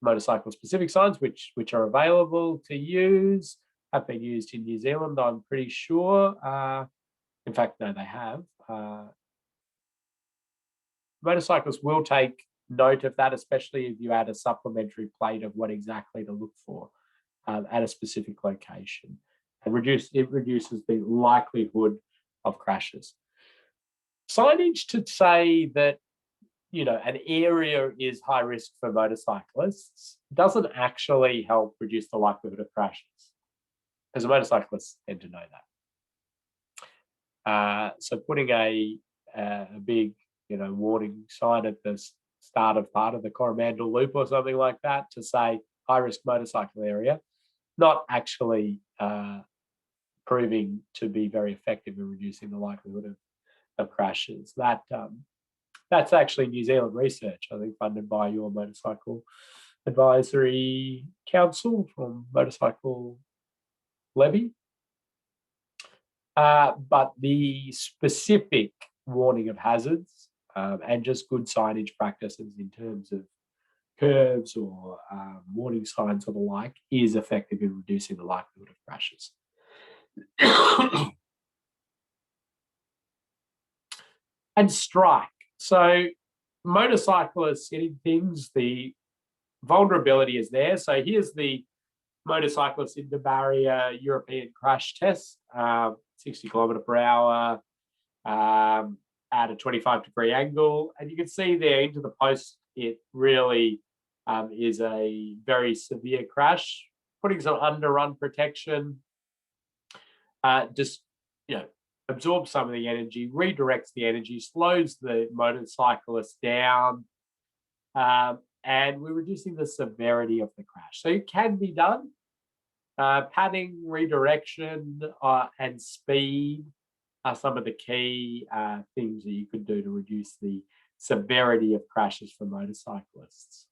motorcycle-specific signs which are available to use, have been used in New Zealand, I'm pretty sure. In fact, no, they have. Motorcyclists will take note of that, especially if you add a supplementary plate of what exactly to look for at a specific location, and it reduces the likelihood of crashes. Signage to say that, you know, an area is high risk for motorcyclists doesn't actually help reduce the likelihood of crashes, because motorcyclists tend to know that. So putting a big, you know, warning sign at the start of part of the Coromandel Loop or something like that to say high risk motorcycle area, not actually proving to be very effective in reducing the likelihood of crashes. That's actually New Zealand research, I think, funded by your Motorcycle Advisory Council from Motorcycle Levy. But the specific warning of hazards and just good signage practices in terms of curves or warning signs or the like is effective in reducing the likelihood of crashes. And strike. So motorcyclists hitting things, the vulnerability is there. So here's the motorcyclist in the barrier European crash test, 60 km/h at a 25-degree angle. And you can see there into the post, it really is a very severe crash, putting some underrun protection, just, you know, absorbs some of the energy, redirects the energy, slows the motorcyclist down, and we're reducing the severity of the crash. So it can be done. Padding, redirection, and speed are some of the key things that you could do to reduce the severity of crashes for motorcyclists.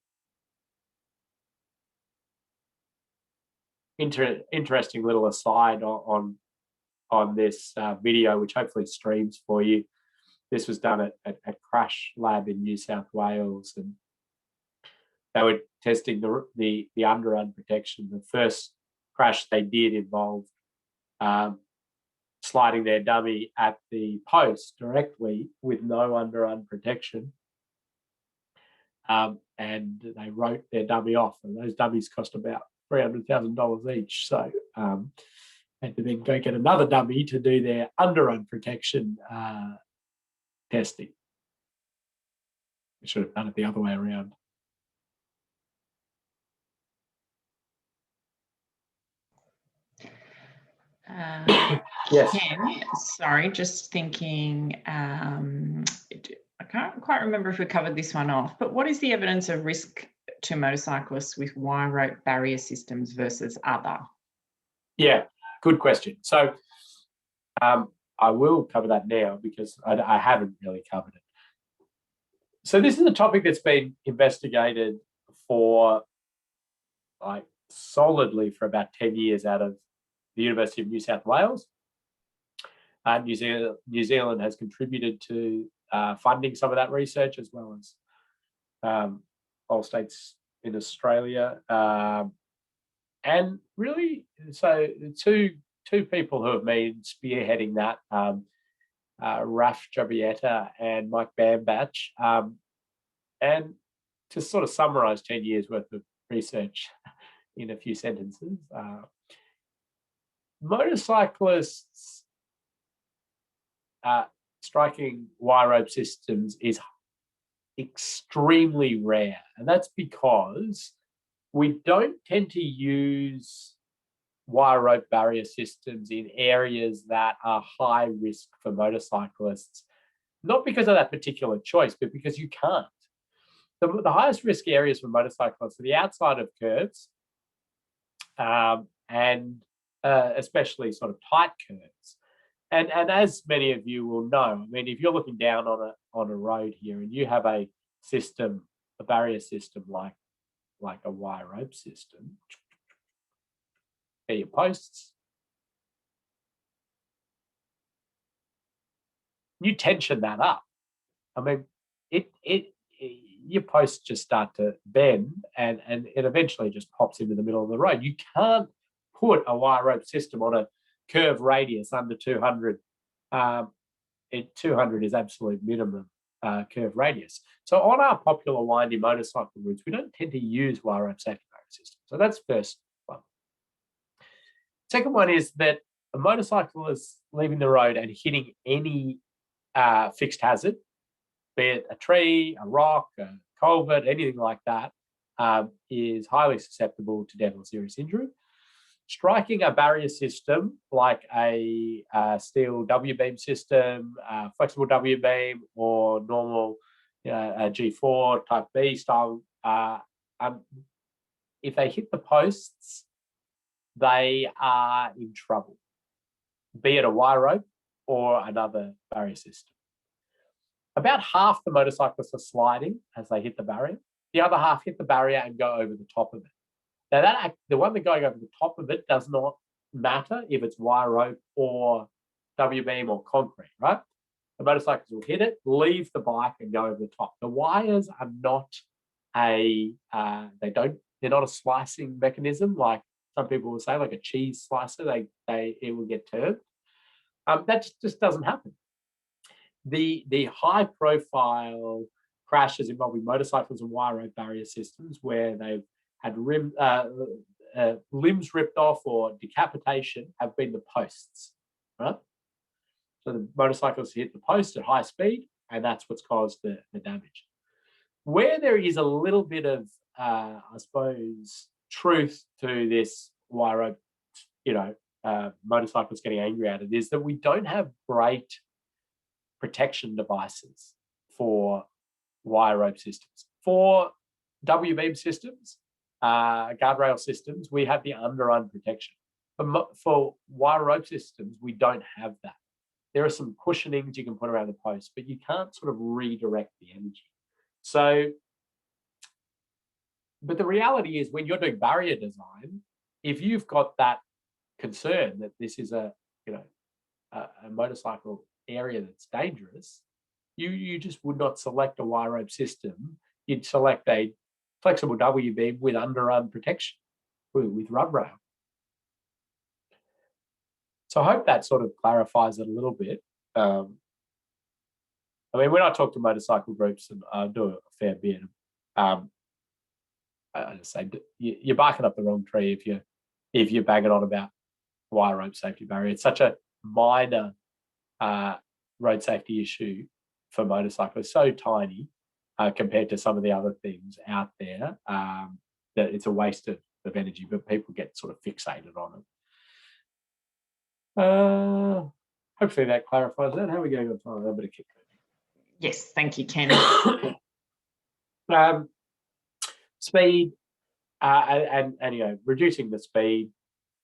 Interesting little aside on this video, which hopefully streams for you. This was done at Crash Lab in New South Wales, and they were testing the underrun protection. The first crash they did involved sliding their dummy at the post directly with no underrun protection, and they wrote their dummy off, and those dummies cost about $300,000 each. So had to then go get another dummy to do their underrun protection testing. We should have done it the other way around. Yes. Ken, sorry, just thinking, I can't quite remember if we covered this one off, but what is the evidence of risk to motorcyclists with wire rope barrier systems versus other? Yeah, good question. So I will cover that now because I haven't really covered it. So this is a topic that's been investigated for solidly for about 10 years out of the University of New South Wales. New Zealand has contributed to funding some of that research, as well as all states in Australia. And really, so two people who have been spearheading that, Raf Jabieta and Mike Bambach. And to sort of summarize 10 years worth of research in a few sentences, motorcyclists striking wire rope systems is extremely rare. And that's because we don't tend to use wire rope barrier systems in areas that are high risk for motorcyclists, not because of that particular choice, but because you can't. The highest risk areas for motorcyclists are the outside of curves, and especially sort of tight curves. And as many of you will know, I mean, if you're looking down on a road here and you have a system, a barrier system like a wire rope system, your posts, you tension that up. I mean, your posts just start to bend and it eventually just pops into the middle of the road. You can't put a wire rope system on a curve radius under 200. 200 is absolute minimum curve radius. So on our popular windy motorcycle routes, we don't tend to use wire rope safety barrier systems. So that's first one. Second one is that a motorcycle is leaving the road and hitting any fixed hazard, be it a tree, a rock, a culvert, anything like that, is highly susceptible to death or serious injury. Striking a barrier system like a steel W-beam system, flexible W-beam, or normal a G4 type B style, if they hit the posts, they are in trouble, be it a wire rope or another barrier system. About half the motorcyclists are sliding as they hit the barrier. The other half hit the barrier and go over the top of it. Now, the one that going over the top of it does not matter if it's wire rope or W-beam or concrete, right? The motorcyclists will hit it, leave the bike, and go over the top. The wires are not they're not a slicing mechanism like some people will say, like a cheese slicer. It will get turned. That just doesn't happen. The high profile crashes involving motorcycles and wire rope barrier systems where they've had limbs ripped off or decapitation have been the posts, right? So the motorcycles hit the post at high speed, and that's what's caused the damage. Where there is a little bit of, I suppose, truth to this wire rope, motorcyclists getting angry at it, is that we don't have great protection devices for wire rope systems. For W-beam systems, guardrail systems, we have the under-run protection. For wire rope systems, we don't have that. There are some cushionings you can put around the post, but you can't sort of redirect the energy. So, but the reality is when you're doing barrier design, if you've got that concern that this is a motorcycle area that's dangerous, you just would not select a wire rope system. You'd select a flexible W-beam with underarm protection with rub rail. So I hope that sort of clarifies it a little bit. I mean, when I talk to motorcycle groups, and I do a fair bit, I just say you're barking up the wrong tree if you're banging on about wire rope safety barrier. It's such a minor road safety issue for motorcyclists, so tiny compared to some of the other things out there, that it's a waste of energy, but people get sort of fixated on it. Hopefully that clarifies that. How are we going on time? A bit of kick. Yes, thank you, Ken. Speed and reducing the speed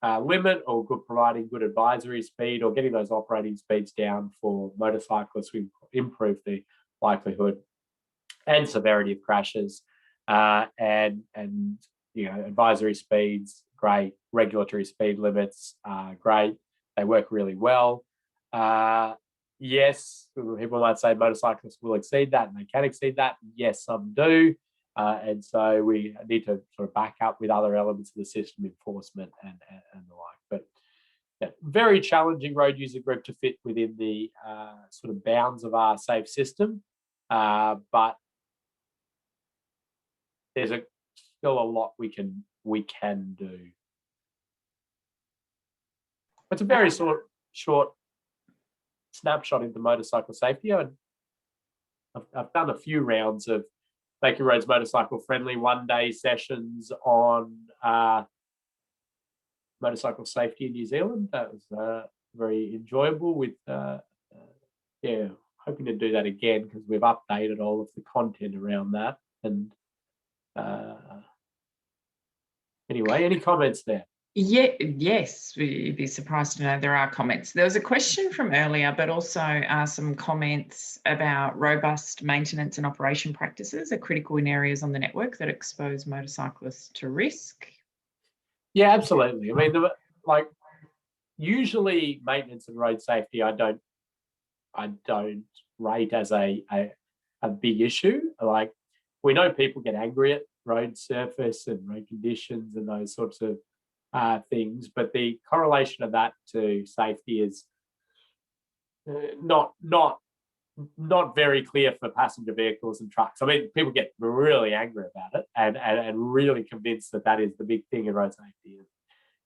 limit, or providing good advisory speed, or getting those operating speeds down for motorcyclists to improve the likelihood and severity of crashes, and advisory speeds, great. Regulatory speed limits, great. They work really well. Yes, people might say motorcyclists will exceed that, and they can exceed that. Yes, some do. And so we need to sort of back up with other elements of the system, enforcement and the like. But yeah, very challenging road user group to fit within the sort of bounds of our safe system. But there's still a lot we can do. It's a very short snapshot into motorcycle safety. I I've done a few rounds of making roads motorcycle friendly 1-day sessions on motorcycle safety in New Zealand. That was very enjoyable. With yeah, hoping to do that again because we've updated all of the content around that. And anyway, any comments there? Yeah, yes, you'd be surprised to know there are comments. There was a question from earlier, but also some comments about robust maintenance and operation practices are critical in areas on the network that expose motorcyclists to risk. Yeah, absolutely. I mean, like usually maintenance and road safety, I don't rate as a big issue. Like we know people get angry at road surface and road conditions and those sorts of things, but the correlation of that to safety is not very clear for passenger vehicles and trucks. I mean, people get really angry about it and really convinced that is the big thing in road safety. And,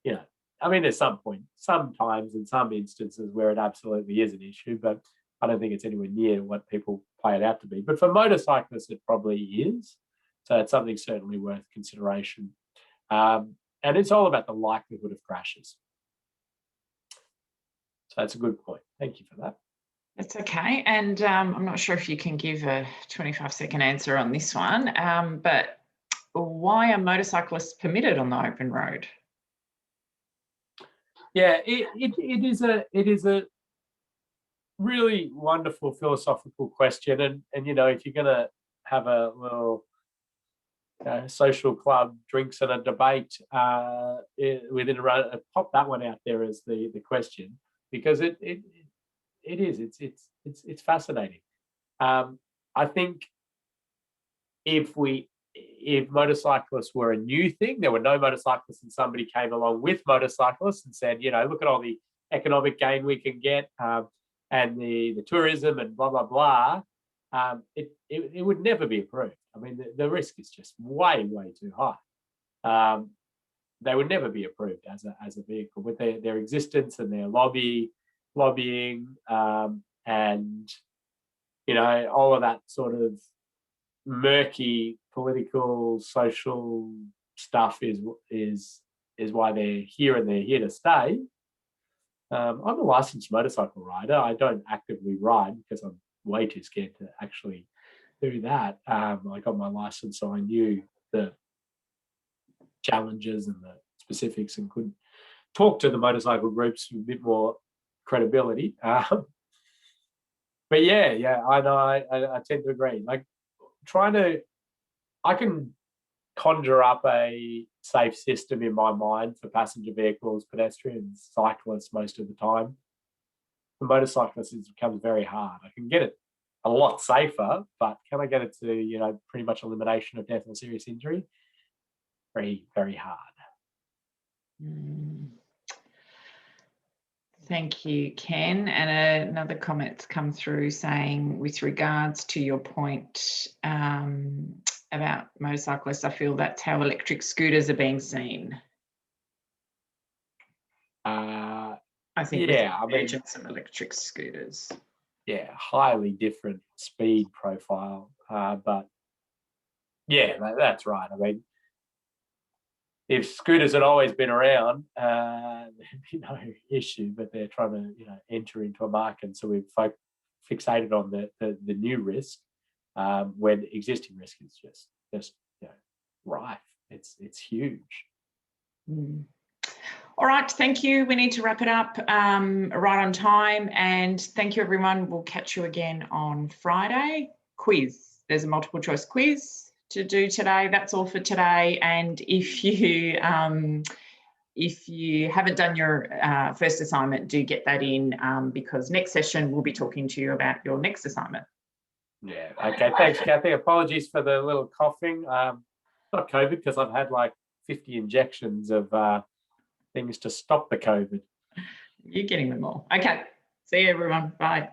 you know, I mean, there's sometimes in some instances where it absolutely is an issue, but I don't think it's anywhere near what people play it out to be. But for motorcyclists, it probably is. So it's something certainly worth consideration. And it's all about the likelihood of crashes. So that's a good point. Thank you for that. That's okay. And I'm not sure if you can give a 25-second answer on this one, but why are motorcyclists permitted on the open road? Yeah, it is a really wonderful philosophical question. And you know, if you're going to have a little social club drinks and a debate within a run, pop that one out there as the question, because it's fascinating. I think if motorcyclists were a new thing, there were no motorcyclists and somebody came along with motorcyclists and said, you know, look at all the economic gain we can get and the tourism and blah blah blah, it would never be approved. I mean, the risk is just way too high. They would never be approved as a vehicle with their existence and their lobbying and you know, all of that sort of murky political social stuff is why they're here, and they're here to stay. I'm a licensed motorcycle rider. I don't actively ride because I'm way too scared to actually do that. I got my license, so I knew the challenges and the specifics and could talk to the motorcycle groups with a bit more credibility. But yeah, I know. I tend to agree. Like I can conjure up a safe system in my mind for passenger vehicles, pedestrians, cyclists most of the time. For motorcyclists, it becomes very hard. I can get it a lot safer, but can I get it to, you know, pretty much elimination of death or serious injury? Very, very hard. Thank you, Ken. And another comment's come through saying, with regards to your point about motorcyclists, I feel that's how electric scooters are being seen. I think yeah, I mean, some electric scooters. Yeah, highly different speed profile, but yeah, that's right. I mean, if scooters had always been around, there'd be no issue. But they're trying to, you know, enter into a market, so we've fixated on the new risk when existing risk is just you know, rife. It's huge. All right, thank you. We need to wrap it up right on time. And thank you, everyone. We'll catch you again on Friday. Quiz. There's a multiple choice quiz to do today. That's all for today. And if you haven't done your first assignment, do get that in because next session we'll be talking to you about your next assignment. Yeah. Okay. Thanks, Kathy. Apologies for the little coughing. Not COVID, because I've had like 50 injections of things to stop the COVID. You're getting them all. Okay. See you, everyone. Bye.